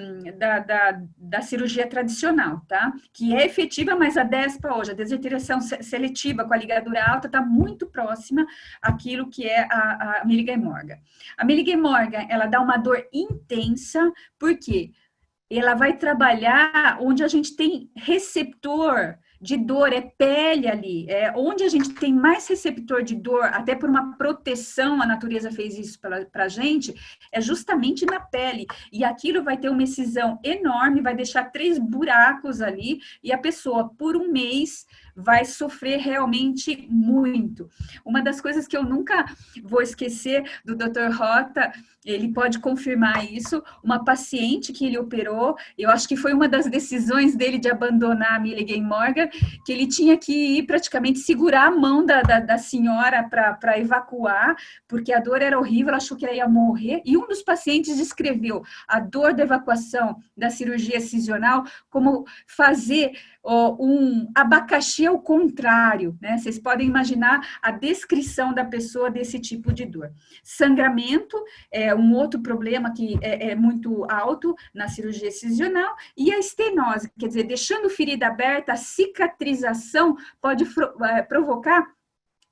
[SPEAKER 3] cirurgia tradicional, tá? Que é efetiva, mas a DESPA hoje, a desarterização seletiva com a ligadura alta, está muito próxima àquilo que é a Milligan-Morgan. A Milligan-Morgan, ela dá uma dor intensa, por quê? Ela vai trabalhar onde a gente tem receptor de dor, é pele ali, onde a gente tem mais receptor de dor, até por uma proteção, a natureza fez isso para a gente, é justamente na pele, e aquilo vai ter uma excisão enorme, vai deixar 3 buracos ali, e a pessoa, por um mês, vai sofrer realmente muito. Uma das coisas que eu nunca vou esquecer do Dr. Rota, ele pode confirmar isso, uma paciente que ele operou, eu acho que foi uma das decisões dele de abandonar a Milligan-Morgan, que ele tinha que ir praticamente segurar a mão da senhora para evacuar, porque a dor era horrível, ela achou que ela ia morrer, e um dos pacientes descreveu a dor da evacuação da cirurgia excisional como fazer um abacaxi ao contrário, né? Vocês podem imaginar a descrição da pessoa desse tipo de dor. Sangramento é um outro problema que é muito alto na cirurgia excisional, e a estenose, quer dizer, deixando ferida aberta, a cicatrização pode provocar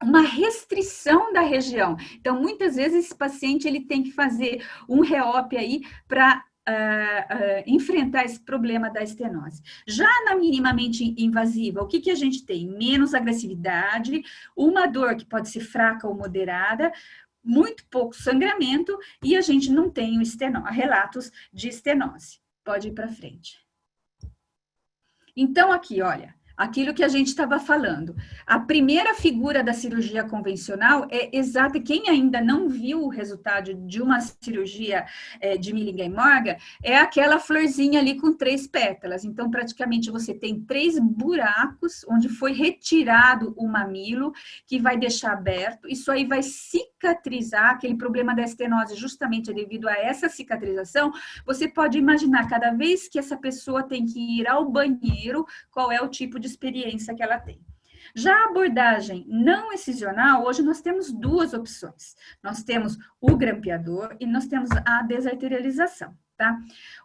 [SPEAKER 3] uma restrição da região. Então, muitas vezes, esse paciente ele tem que fazer um reop aí para enfrentar esse problema da estenose. Já na minimamente invasiva, o que a gente tem? Menos agressividade, uma dor que pode ser fraca ou moderada, muito pouco sangramento, e a gente não tem relatos de estenose. Pode ir para frente. Então, aqui, olha, aquilo que a gente estava falando. A primeira figura da cirurgia convencional é exata. Quem ainda não viu o resultado de uma cirurgia de Millingham-Morgan é aquela florzinha ali com 3 pétalas. Então, praticamente, você tem 3 buracos onde foi retirado o mamilo, que vai deixar aberto. Isso aí vai cicatrizar. Aquele problema da estenose justamente é devido a essa cicatrização. Você pode imaginar, cada vez que essa pessoa tem que ir ao banheiro, qual é o tipo de experiência que ela tem. Já a abordagem não excisional, hoje nós temos 2 opções. Nós temos o grampeador e nós temos a desarterialização, tá?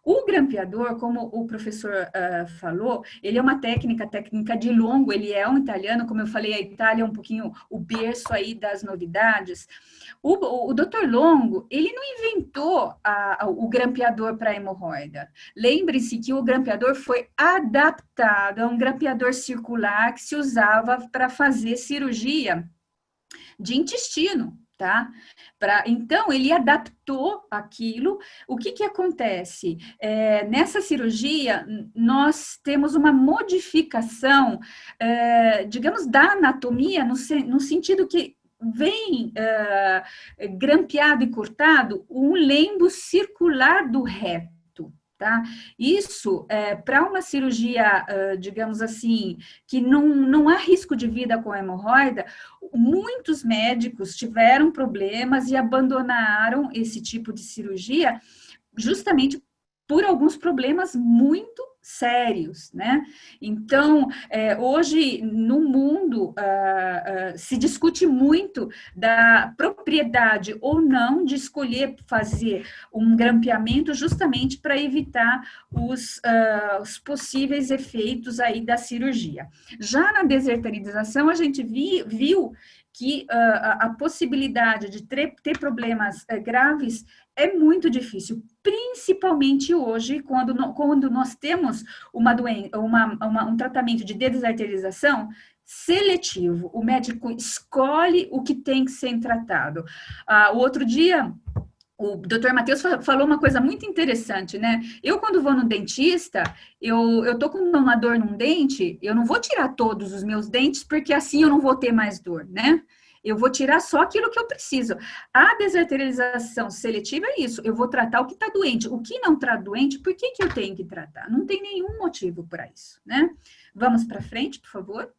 [SPEAKER 3] O grampeador, como o professor falou, ele é uma técnica de Longo, ele é um italiano, como eu falei, a Itália é um pouquinho o berço aí das novidades. O Dr. Longo, ele não inventou o grampeador para hemorroida. Lembre-se que o grampeador foi adaptado a um grampeador circular que se usava para fazer cirurgia de intestino, tá? Então, ele adaptou aquilo. O que acontece? Nessa cirurgia, nós temos uma modificação, digamos, da anatomia, no sentido que vem grampeado e cortado um lembo circular do reto, tá? Isso, para uma cirurgia, digamos assim, que não há risco de vida com a hemorroida, muitos médicos tiveram problemas e abandonaram esse tipo de cirurgia justamente por alguns problemas muito sérios, né? Então, hoje, no mundo, se discute muito da propriedade ou não de escolher fazer um grampeamento justamente para evitar os possíveis efeitos aí da cirurgia. Já na desarterialização, a gente viu que a possibilidade de ter problemas graves é muito difícil, principalmente hoje, quando nós temos um tratamento de desarterialização seletivo. O médico escolhe o que tem que ser tratado. O outro dia, o Dr. Matheus falou uma coisa muito interessante, né? Eu, quando vou no dentista, eu tô com uma dor num dente, eu não vou tirar todos os meus dentes, porque assim eu não vou ter mais dor, né? Eu vou tirar só aquilo que eu preciso. A desarterialização seletiva é isso, eu vou tratar o que está doente. O que não está doente, por que eu tenho que tratar? Não tem nenhum motivo para isso, né? Vamos para frente, por favor.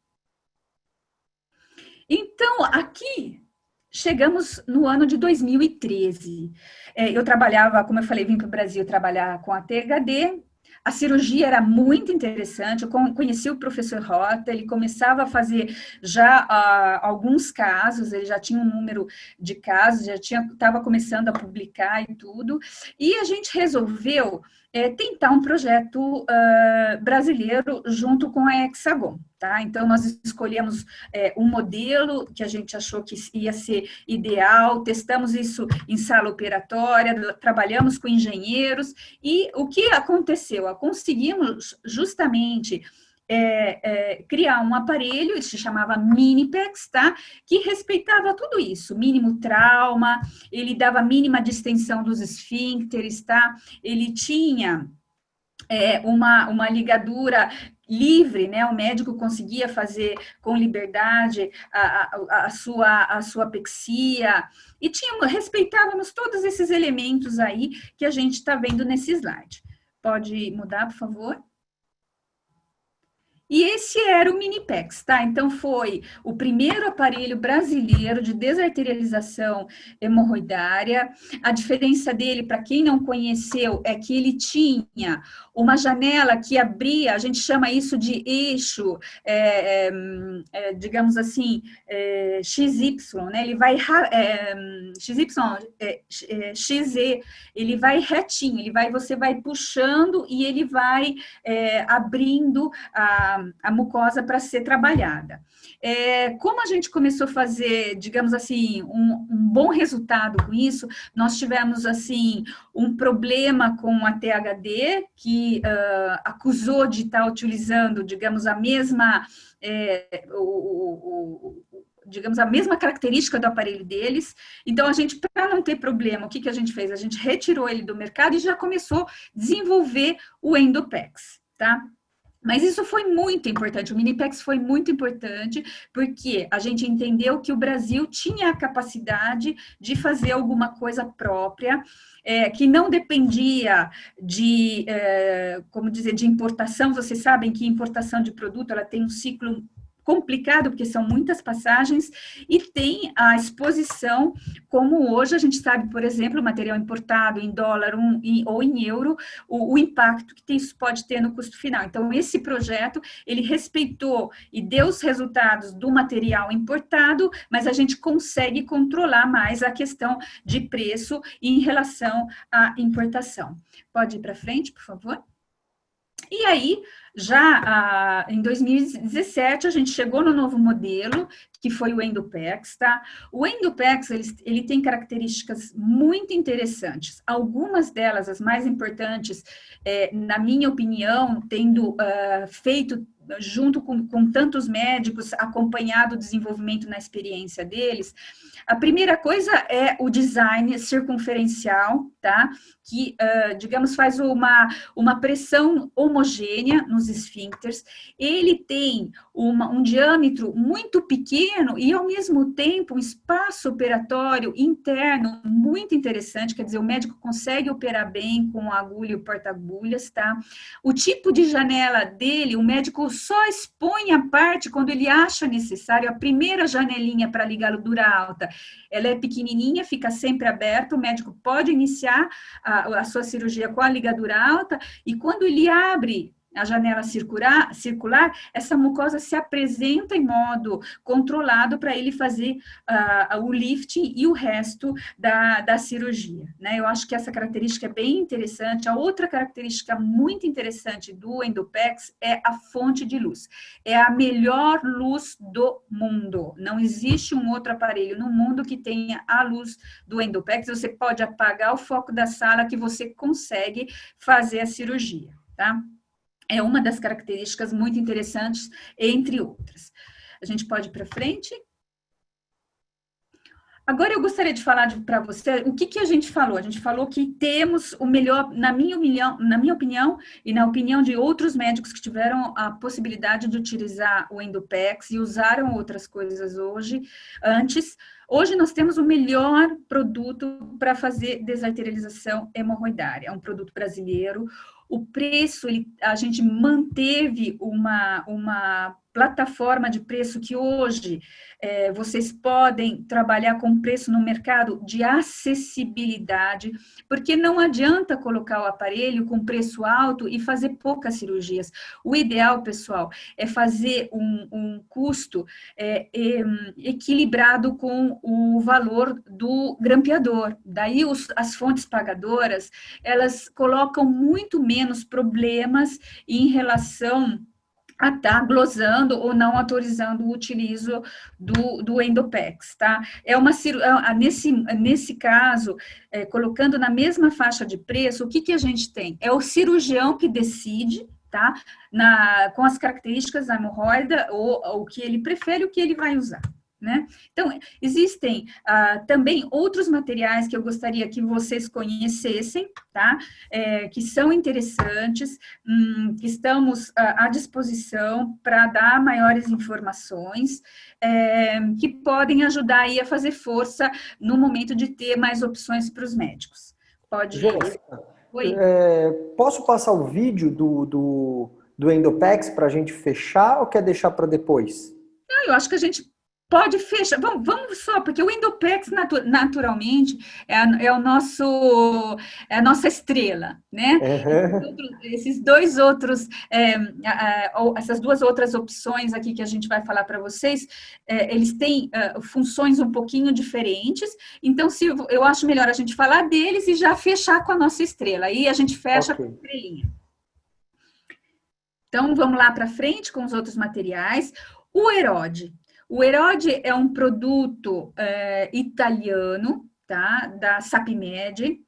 [SPEAKER 3] Então, aqui, chegamos no ano de 2013. Eu trabalhava, como eu falei, vim para o Brasil trabalhar com a THD. A cirurgia era muito interessante, eu conheci o professor Rota, ele começava a fazer já alguns casos, ele já tinha um número de casos, já estava começando a publicar e tudo, e a gente resolveu tentar um projeto brasileiro junto com a Hexagon, tá? Então, nós escolhemos um modelo que a gente achou que ia ser ideal, testamos isso em sala operatória, trabalhamos com engenheiros, e o que aconteceu? Conseguimos justamente criar um aparelho, ele se chamava Minipex, tá? Que respeitava tudo isso, mínimo trauma, ele dava mínima distensão dos esfíncteres, tá? Ele tinha uma ligadura livre, né? O médico conseguia fazer com liberdade a sua apexia, e respeitávamos todos esses elementos aí que a gente está vendo nesse slide. Pode mudar, por favor? E esse era o Minipex, tá? Então, foi o primeiro aparelho brasileiro de desarterialização hemorroidária. A diferença dele, para quem não conheceu, é que ele tinha uma janela que abria, a gente chama isso de eixo, digamos assim, XY, né? Ele vai, XZ, ele vai retinho, você vai puxando e ele vai abrindo a mucosa para ser trabalhada. Como a gente começou a fazer, digamos assim, um bom resultado com isso, nós tivemos, assim, um problema com a THD, que acusou de estar utilizando, digamos, a mesma... digamos, a mesma característica do aparelho deles. Então, a gente, para não ter problema, o que a gente fez? A gente retirou ele do mercado e já começou a desenvolver o Endopex, tá? Mas isso foi muito importante, o Minipex foi muito importante, porque a gente entendeu que o Brasil tinha a capacidade de fazer alguma coisa própria, que não dependia de, como dizer, de importação. Vocês sabem que importação de produto, ela tem um ciclo complicado, porque são muitas passagens, e tem a exposição, como hoje a gente sabe, por exemplo, o material importado em dólar ou em euro, o impacto que isso pode ter no custo final. Então, esse projeto, ele respeitou e deu os resultados do material importado, mas a gente consegue controlar mais a questão de preço em relação à importação. Pode ir para frente, por favor? E aí, já em 2017, a gente chegou no novo modelo, que foi o Endopex, tá? O Endopex, ele tem características muito interessantes. Algumas delas, as mais importantes, na minha opinião, tendo feito junto com tantos médicos, acompanhado o desenvolvimento na experiência deles. A primeira coisa é o design circunferencial, tá? Que, digamos, faz uma pressão homogênea nos esfíncteres. Ele tem um diâmetro muito pequeno e, ao mesmo tempo, um espaço operatório interno muito interessante, quer dizer, o médico consegue operar bem com a agulha e o porta-agulhas, tá? O tipo de janela dele, o médico só expõe a parte quando ele acha necessário. A primeira janelinha para ligadura alta, ela é pequenininha, fica sempre aberta, o médico pode iniciar a sua cirurgia com a ligadura alta, e quando ele abre a janela circular, essa mucosa se apresenta em modo controlado para ele fazer o lifting e o resto da cirurgia, né? Eu acho que essa característica é bem interessante. A outra característica muito interessante do Endopex é a fonte de luz. É a melhor luz do mundo. Não existe um outro aparelho no mundo que tenha a luz do Endopex. Você pode apagar o foco da sala que você consegue fazer a cirurgia, tá? É uma das características muito interessantes, entre outras. A gente pode ir para frente? Agora eu gostaria de falar para você o que a gente falou. A gente falou que temos o melhor, na minha opinião, e na opinião de outros médicos que tiveram a possibilidade de utilizar o Endopex e usaram outras coisas antes. Hoje nós temos o melhor produto para fazer desarterialização hemorroidária. É um produto brasileiro. O preço, a gente manteve uma plataforma de preço que hoje vocês podem trabalhar com preço no mercado de acessibilidade, porque não adianta colocar o aparelho com preço alto e fazer poucas cirurgias. O ideal, pessoal, é fazer um custo equilibrado com o valor do grampeador. Daí as fontes pagadoras, elas colocam muito menos problemas em relação a estar glosando ou não autorizando o utilizo do Endopex, tá? Nesse caso, colocando na mesma faixa de preço, o que a gente tem? É o cirurgião que decide, tá? Com as características da hemorroida, ou o que ele prefere, o que ele vai usar, né? Então, existem também outros materiais que eu gostaria que vocês conhecessem, tá? Que são interessantes, que estamos à disposição para dar maiores informações, que podem ajudar aí a fazer força no momento de ter mais opções para os médicos. Pode ir.
[SPEAKER 2] Oi. Posso passar o vídeo do Endopex para a gente fechar ou quer deixar para depois?
[SPEAKER 3] Não, eu acho que a gente pode fechar. Vamos só, porque o Endopex, naturalmente, é a nossa estrela, né? Esses dois outros, essas duas outras opções aqui que a gente vai falar para vocês, eles têm funções um pouquinho diferentes, então eu acho melhor a gente falar deles e já fechar com a nossa estrela. Aí a gente fecha com a estrelinha. Então, vamos lá para frente com os outros materiais. O Erode. O Erode é um produto italiano, tá? Da Sapmed.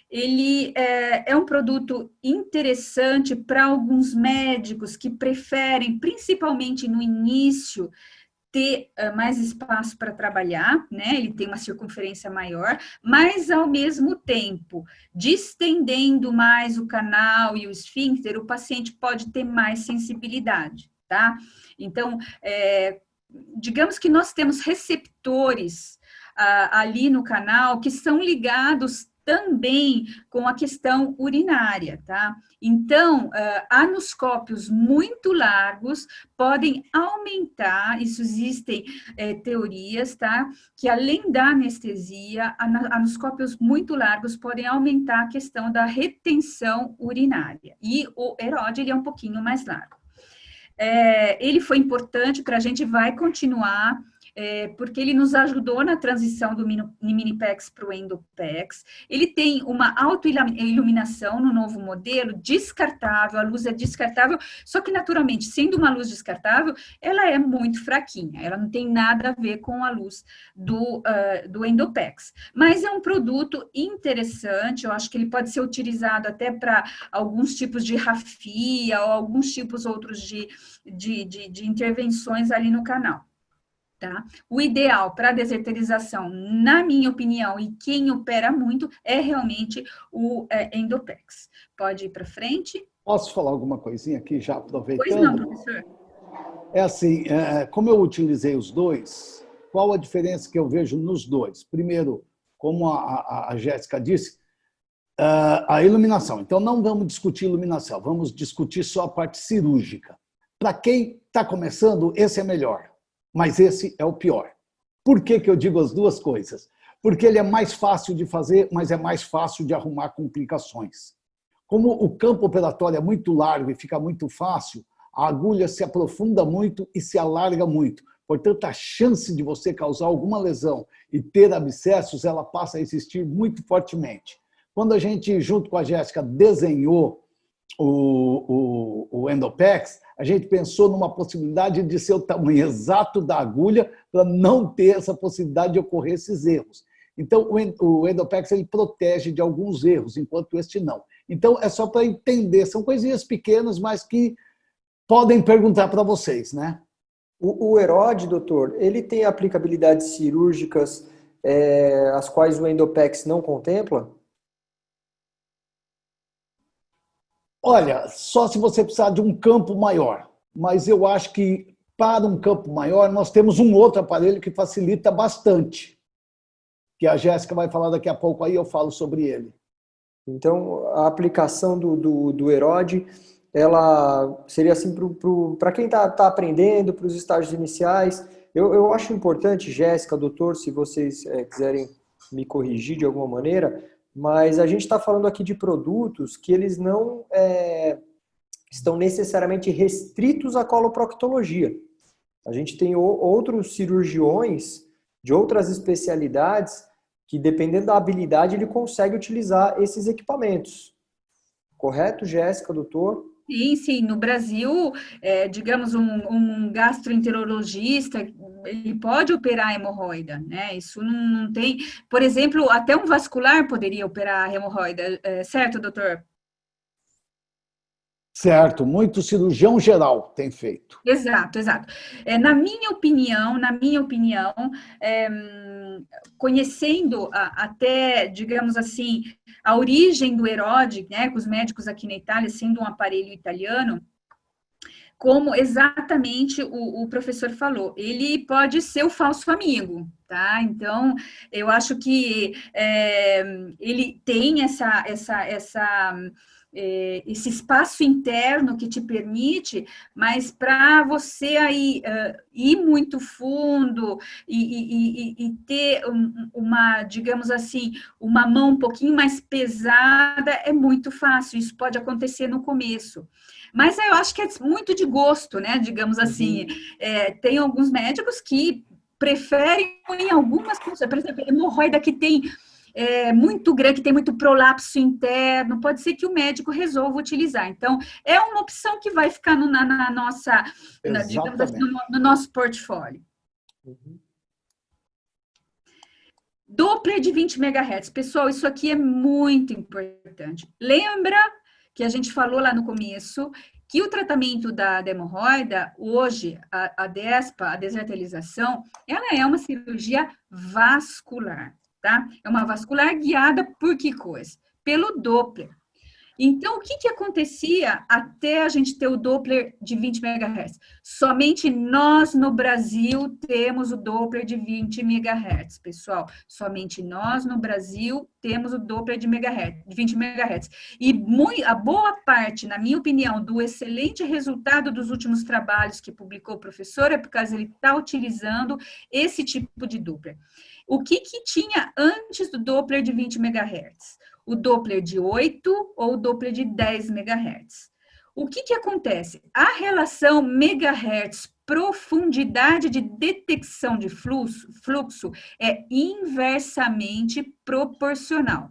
[SPEAKER 3] Ele é um produto interessante para alguns médicos que preferem, principalmente no início, ter mais espaço para trabalhar, né? Ele tem uma circunferência maior, mas ao mesmo tempo, distendendo mais o canal e o esfíncter, o paciente pode ter mais sensibilidade, tá? Então, digamos que nós temos receptores ali no canal que são ligados também com a questão urinária, tá? Então, anoscópios muito largos podem aumentar, isso existem teorias, tá? Que além da anestesia, anoscópios muito largos podem aumentar a questão da retenção urinária. E o EROD, ele é um pouquinho mais largo. Ele foi importante para a gente, vai continuar, porque ele nos ajudou na transição do Minipex para o Endopex. Ele tem uma autoiluminação no novo modelo, descartável, a luz é descartável, só que naturalmente, sendo uma luz descartável, ela é muito fraquinha, ela não tem nada a ver com a luz do Endopex. Mas é um produto interessante, eu acho que ele pode ser utilizado até para alguns tipos de rafia ou alguns tipos outros de intervenções ali no canal. Tá? O ideal para deserterização, na minha opinião, e quem opera muito, é realmente o Endopex. Pode ir para frente?
[SPEAKER 1] Posso falar alguma coisinha aqui, já aproveitando?
[SPEAKER 3] Pois não, professor.
[SPEAKER 1] É assim, como eu utilizei os dois, qual a diferença que eu vejo nos dois? Primeiro, como a Jéssica disse, a iluminação. Então, não vamos discutir iluminação, vamos discutir só a parte cirúrgica. Para quem está começando, esse é melhor. Mas esse é o pior. Por que eu digo as duas coisas? Porque ele é mais fácil de fazer, mas é mais fácil de arrumar complicações. Como o campo operatório é muito largo e fica muito fácil, a agulha se aprofunda muito e se alarga muito. Portanto, a chance de você causar alguma lesão e ter abscessos, ela passa a existir muito fortemente. Quando a gente, junto com a Jéssica, desenhou o Endopex, a gente pensou numa possibilidade de ser o tamanho exato da agulha para não ter essa possibilidade de ocorrer esses erros. Então, o Endopex ele protege de alguns erros, enquanto este não. Então, é só para entender. São coisinhas pequenas, mas que podem perguntar para vocês, né?
[SPEAKER 2] O EROD, doutor, ele tem aplicabilidades cirúrgicas as quais o Endopex não contempla?
[SPEAKER 1] Olha, só se você precisar de um campo maior. Mas eu acho que, para um campo maior, nós temos um outro aparelho que facilita bastante. Que a Jéssica vai falar daqui a pouco, aí eu falo sobre ele.
[SPEAKER 2] Então, a aplicação do EROD, ela seria assim para quem está aprendendo, para os estágios iniciais. Eu acho importante, Jéssica, doutor, se vocês quiserem me corrigir de alguma maneira, mas a gente está falando aqui de produtos que eles não estão necessariamente restritos à coloproctologia. A gente tem outros cirurgiões de outras especialidades que, dependendo da habilidade, ele consegue utilizar esses equipamentos. Correto, Jéssica, doutor?
[SPEAKER 3] Sim, sim. No Brasil, digamos, um gastroenterologista, ele pode operar a hemorroida, né? Isso não tem... Por exemplo, até um vascular poderia operar a hemorroida, certo, doutor?
[SPEAKER 1] Certo, muito cirurgião geral tem feito.
[SPEAKER 3] Exato, exato. Na minha opinião, conhecendo até, digamos assim, a origem do EROD, né, com os médicos aqui na Itália, sendo um aparelho italiano, como exatamente o professor falou, ele pode ser o falso amigo, tá? Então, eu acho que ele tem esse espaço interno que te permite, mas para você aí ir muito fundo e ter uma, digamos assim, uma mão um pouquinho mais pesada, é muito fácil, isso pode acontecer no começo. Mas eu acho que é muito de gosto, né? Digamos assim, tem alguns médicos que preferem em algumas coisas, por exemplo, hemorroida que tem muito grande, que tem muito prolapso interno, pode ser que o médico resolva utilizar. Então, é uma opção que vai ficar na nossa, digamos assim, no nosso portfólio. Doppler de 20 MHz. Pessoal, isso aqui é muito importante. Lembra que a gente falou lá no começo que o tratamento da hemorroida, hoje, a DESPA, a desarterialização, ela é uma cirurgia vascular, tá? É uma vascular guiada por que coisa? Pelo Doppler. Então, o que acontecia até a gente ter o Doppler de 20 MHz? Somente nós no Brasil temos o Doppler de 20 MHz, pessoal. Somente nós no Brasil temos o Doppler de 20 MHz. E a boa parte, na minha opinião, do excelente resultado dos últimos trabalhos que publicou o professor é por causa ele está utilizando esse tipo de Doppler. O que tinha antes do Doppler de 20 MHz? O Doppler de 8 ou o Doppler de 10 MHz. O que acontece? A relação megahertz profundidade de detecção de fluxo é inversamente proporcional.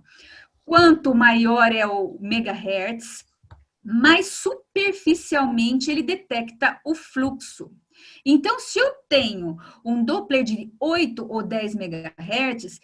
[SPEAKER 3] Quanto maior é o megahertz, mais superficialmente ele detecta o fluxo. Então, se eu tenho um Doppler de 8 ou 10 MHz,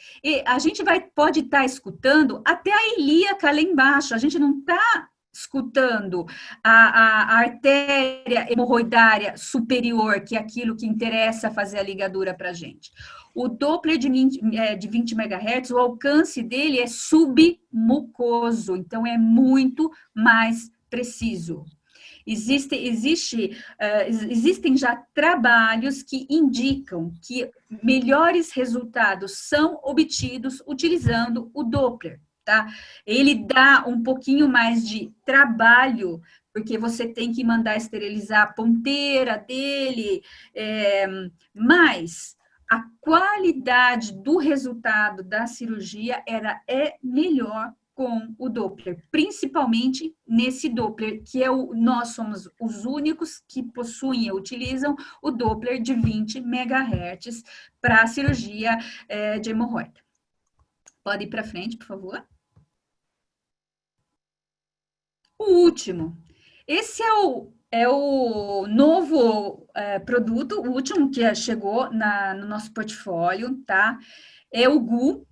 [SPEAKER 3] a gente pode estar escutando até a ilíaca lá embaixo, a gente não está escutando a artéria hemorroidária superior, que é aquilo que interessa fazer a ligadura para a gente. O Doppler de 20 MHz, o alcance dele é submucoso, então é muito mais preciso. Existem já trabalhos que indicam que melhores resultados são obtidos utilizando o Doppler, tá? Ele dá um pouquinho mais de trabalho, porque você tem que mandar esterilizar a ponteira dele, mas a qualidade do resultado da cirurgia é melhor com o Doppler, principalmente nesse Doppler, que nós somos os únicos que possuem e utilizam o Doppler de 20 MHz para a cirurgia de hemorroida. Pode ir para frente, por favor. O último. Esse é o novo produto, o último que chegou no nosso portfólio, tá? É o GU.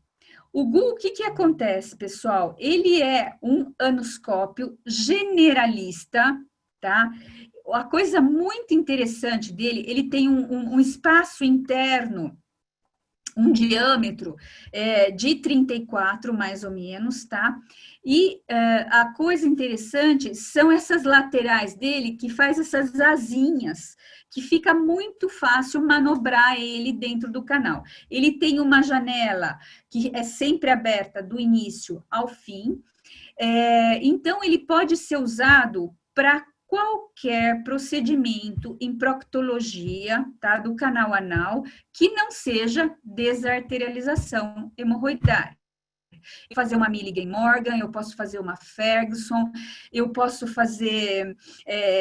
[SPEAKER 3] O GU, o que acontece, pessoal? Ele é um anoscópio generalista, tá? A coisa muito interessante dele, ele tem um espaço interno, um diâmetro de 34, mais ou menos, tá? E a coisa interessante são essas laterais dele, que faz essas asinhas, que fica muito fácil manobrar ele dentro do canal. Ele tem uma janela que é sempre aberta do início ao fim, então ele pode ser usado para qualquer procedimento em proctologia, tá, do canal anal, que não seja desarterialização hemorroidária. Fazer uma Milligan-Morgan, eu posso fazer uma Ferguson, eu posso fazer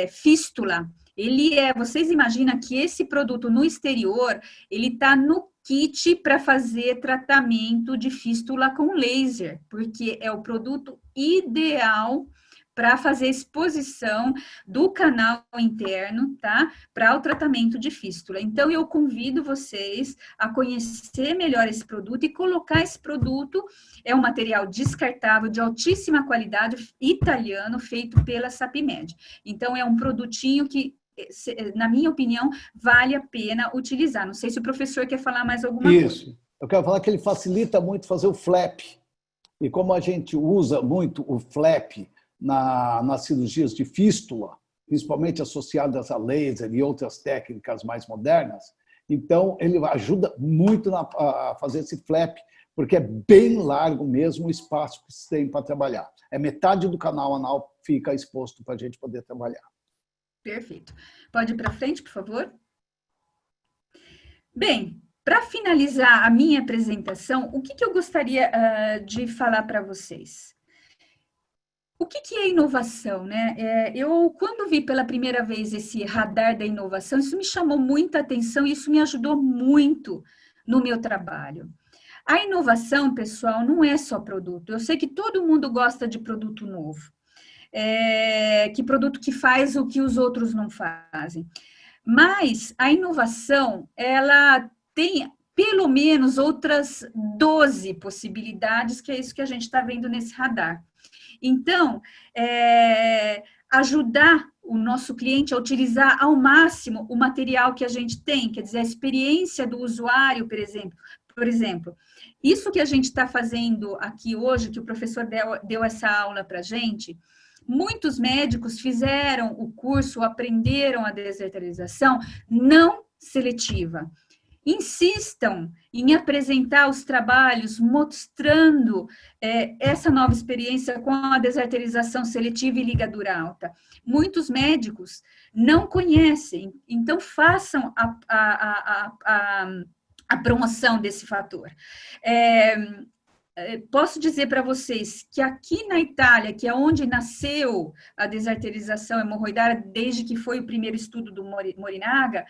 [SPEAKER 3] fístula. Vocês imaginam que esse produto no exterior, ele está no kit para fazer tratamento de fístula com laser, porque é o produto ideal para fazer exposição do canal interno, tá? Para o tratamento de fístula. Então, eu convido vocês a conhecer melhor esse produto e colocar esse produto, é um material descartável, de altíssima qualidade, italiano, feito pela Sapimed. Então, é um produtinho que, na minha opinião, vale a pena utilizar. Não sei se o professor quer falar mais alguma coisa.
[SPEAKER 1] Isso. Eu quero falar que ele facilita muito fazer o flap. E como a gente usa muito o flap nas cirurgias de fístula, principalmente associadas a laser e outras técnicas mais modernas, então ele ajuda muito a fazer esse flap, porque é bem largo mesmo o espaço que se tem para trabalhar. Metade do canal anal fica exposto para a gente poder trabalhar.
[SPEAKER 3] Perfeito. Pode ir para frente, por favor? Bem, para finalizar a minha apresentação, o que eu gostaria de falar para vocês? O que é inovação, né? Eu, quando vi pela primeira vez esse radar da inovação, isso me chamou muita atenção e isso me ajudou muito no meu trabalho. A inovação, pessoal, não é só produto. Eu sei que todo mundo gosta de produto novo. Que produto que faz o que os outros não fazem. Mas a inovação, ela tem pelo menos outras 12 possibilidades, que é isso que a gente está vendo nesse radar. Então, ajudar o nosso cliente a utilizar ao máximo o material que a gente tem, quer dizer, a experiência do usuário, por exemplo. Isso que a gente está fazendo aqui hoje, que o professor deu essa aula para a gente, muitos médicos fizeram o curso, aprenderam a desarterialização não seletiva. Insistam em apresentar os trabalhos mostrando essa nova experiência com a desarterialização seletiva e ligadura alta. Muitos médicos não conhecem, então façam a promoção desse fator. Posso dizer para vocês que aqui na Itália, que é onde nasceu a desarterialização hemorroidária, desde que foi o primeiro estudo do Morinaga,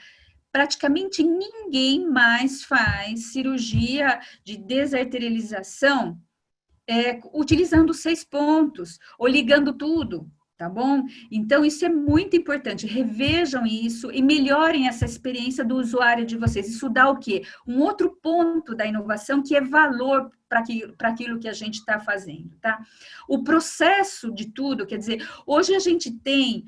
[SPEAKER 3] praticamente ninguém mais faz cirurgia de desarterialização utilizando 6 pontos ou ligando tudo, tá bom? Então, isso é muito importante. Revejam isso e melhorem essa experiência do usuário de vocês. Isso dá o quê? Um outro ponto da inovação que é valor para aquilo que a gente está fazendo, tá? O processo de tudo, quer dizer, hoje a gente tem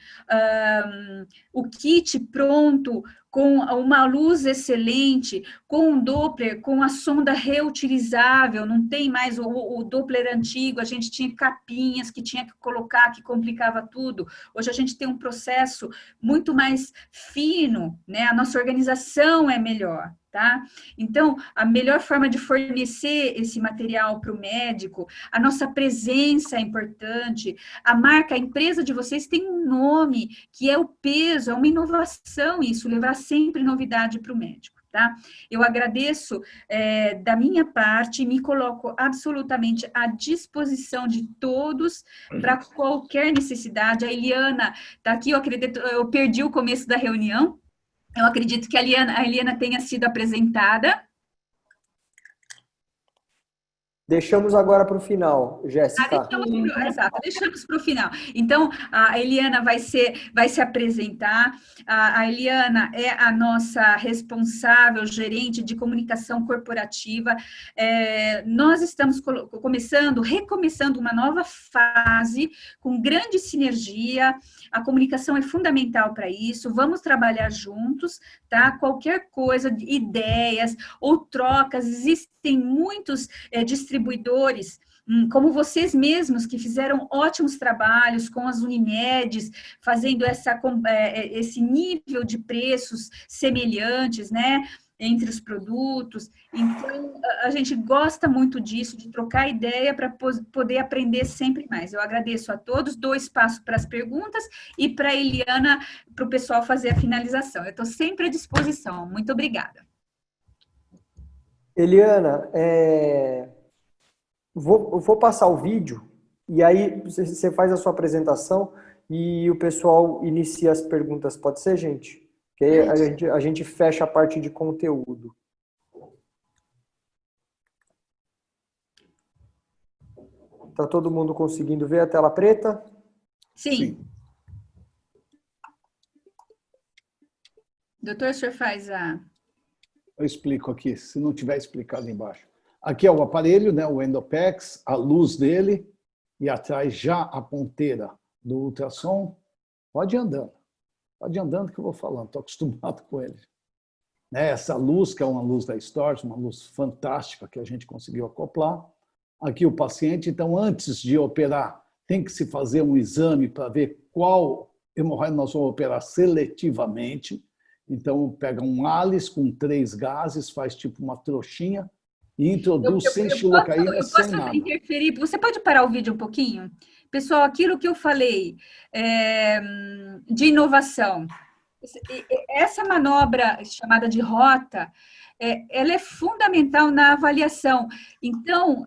[SPEAKER 3] o kit pronto, com uma luz excelente, com um Doppler, com a sonda reutilizável, não tem mais o Doppler antigo, a gente tinha capinhas que tinha que colocar, que complicava tudo. Hoje a gente tem um processo muito mais fino, né? A nossa organização é melhor, tá? Então, a melhor forma de fornecer esse material para o médico, a nossa presença é importante, a marca, a empresa de vocês tem um nome, que é o peso, é uma inovação isso, levar sempre novidade para o médico, tá? Eu agradeço da minha parte, me coloco absolutamente à disposição de todos para qualquer necessidade. A Eliana está aqui, eu acredito, eu perdi o começo da reunião. Eu acredito que a Eliana tenha sido apresentada.
[SPEAKER 2] Deixamos agora para o final, Jéssica.
[SPEAKER 3] Deixamos para o final. Então, a Eliana vai se apresentar. A Eliana é a nossa responsável, gerente de comunicação corporativa. Nós estamos recomeçando uma nova fase com grande sinergia. A comunicação é fundamental para isso. Vamos trabalhar juntos, tá? Qualquer coisa, ideias ou trocas, existem muitos distribuidores, como vocês mesmos, que fizeram ótimos trabalhos com as Unimedes, fazendo esse nível de preços semelhantes, né, entre os produtos. Então, a gente gosta muito disso, de trocar ideia para poder aprender sempre mais. Eu agradeço a todos, dou espaço para as perguntas e para a Eliana, para o pessoal fazer a finalização. Eu estou sempre à disposição. Muito obrigada.
[SPEAKER 2] Eliana, vou passar o vídeo e aí você faz a sua apresentação e o pessoal inicia as perguntas. Pode ser, gente? Que aí a gente fecha a parte de conteúdo. Tá todo mundo conseguindo ver a tela preta?
[SPEAKER 3] Sim. Doutor, o senhor faz a...
[SPEAKER 1] Eu explico aqui, se não tiver explicado embaixo. Aqui é o aparelho, né, o Endopex, a luz dele, e atrás já a ponteira do ultrassom. Pode ir andando que eu vou falando, estou acostumado com ele. Essa luz, que é uma luz da Storz, uma luz fantástica que a gente conseguiu acoplar. Aqui o paciente, então, antes de operar, tem que se fazer um exame para ver qual hemorroida nós vamos operar seletivamente. Então, pega um ALICE com 3 gases, faz tipo uma trouxinha e introduz sem xilocaína, sem nada. Eu posso
[SPEAKER 3] interferir? Você pode parar o vídeo um pouquinho? Pessoal, aquilo que eu falei de inovação, essa manobra chamada de rota, ela é fundamental na avaliação. Então,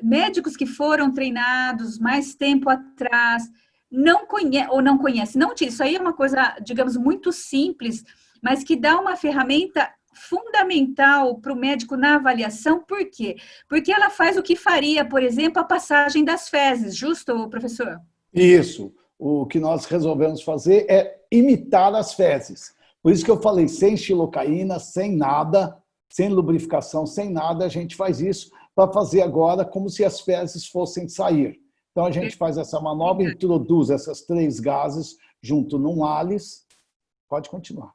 [SPEAKER 3] médicos que foram treinados mais tempo atrás, não conhecem, isso aí é uma coisa, digamos, muito simples, mas que dá uma ferramenta fundamental para o médico na avaliação. Por quê? Porque ela faz o que faria, por exemplo, a passagem das fezes, justo, professor?
[SPEAKER 1] Isso. O que nós resolvemos fazer é imitar as fezes. Por isso que eu falei, sem xilocaína, sem nada, sem lubrificação, sem nada, a gente faz isso para fazer agora como se as fezes fossem sair. Então, a gente faz essa manobra, introduz essas 3 gases junto num álice, pode continuar.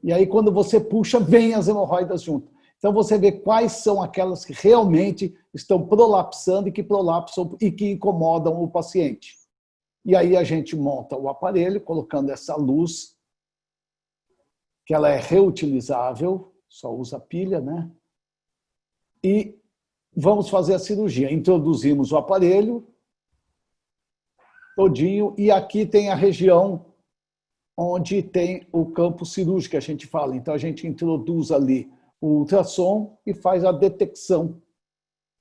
[SPEAKER 1] E aí, quando você puxa, vem as hemorroidas junto. Então, você vê quais são aquelas que realmente estão prolapsando e que prolapsam e que incomodam o paciente. E aí a gente monta o aparelho, colocando essa luz, que ela é reutilizável, só usa pilha, né? E vamos fazer a cirurgia. Introduzimos o aparelho todinho, e aqui tem a região onde tem o campo cirúrgico, que a gente fala. Então, a gente introduz ali o ultrassom e faz a detecção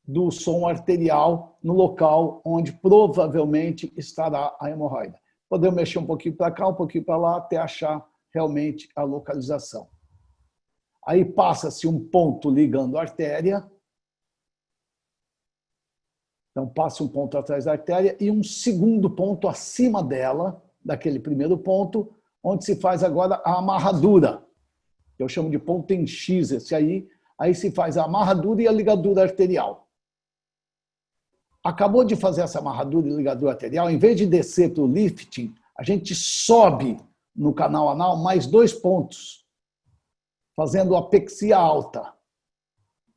[SPEAKER 1] do som arterial no local onde provavelmente estará a hemorroida. Podemos mexer um pouquinho para cá, um pouquinho para lá, até achar realmente a localização. Aí passa-se um ponto ligando a artéria. Então, passa um ponto atrás da artéria e um segundo ponto acima dela, daquele primeiro ponto, onde se faz agora a amarradura. Eu chamo de ponto em X esse aí. Aí se faz a amarradura e a ligadura arterial. Acabou de fazer essa amarradura e ligadura arterial, em vez de descer para o lifting, a gente sobe no canal anal mais 2 pontos, fazendo apexia alta.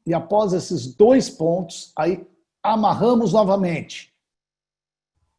[SPEAKER 1] E após esses 2 pontos, aí amarramos novamente.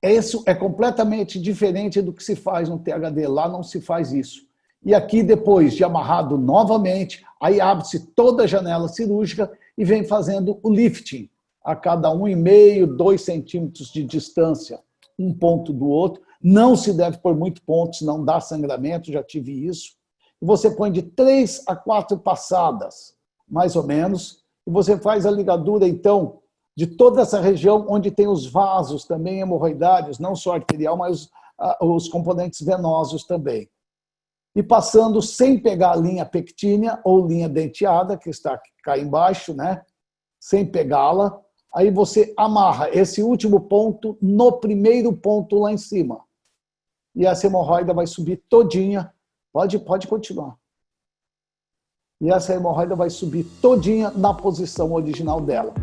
[SPEAKER 1] Isso é completamente diferente do que se faz no THD. Lá não se faz isso. E aqui, depois de amarrado novamente, aí abre-se toda a janela cirúrgica e vem fazendo o lifting a cada 1,5, 2 centímetros de distância, um ponto do outro. Não se deve pôr muito pontos, não dá sangramento, já tive isso. E você põe de 3 a 4 passadas, mais ou menos, e você faz a ligadura, então, de toda essa região onde tem os vasos também hemorroidários, não só arterial, mas os componentes venosos também. E passando sem pegar a linha pectínea ou linha denteada, que está cá embaixo, né? Sem pegá-la, aí você amarra esse último ponto no primeiro ponto lá em cima. E essa hemorroida vai subir todinha. Pode continuar. E essa hemorroida vai subir todinha na posição original dela.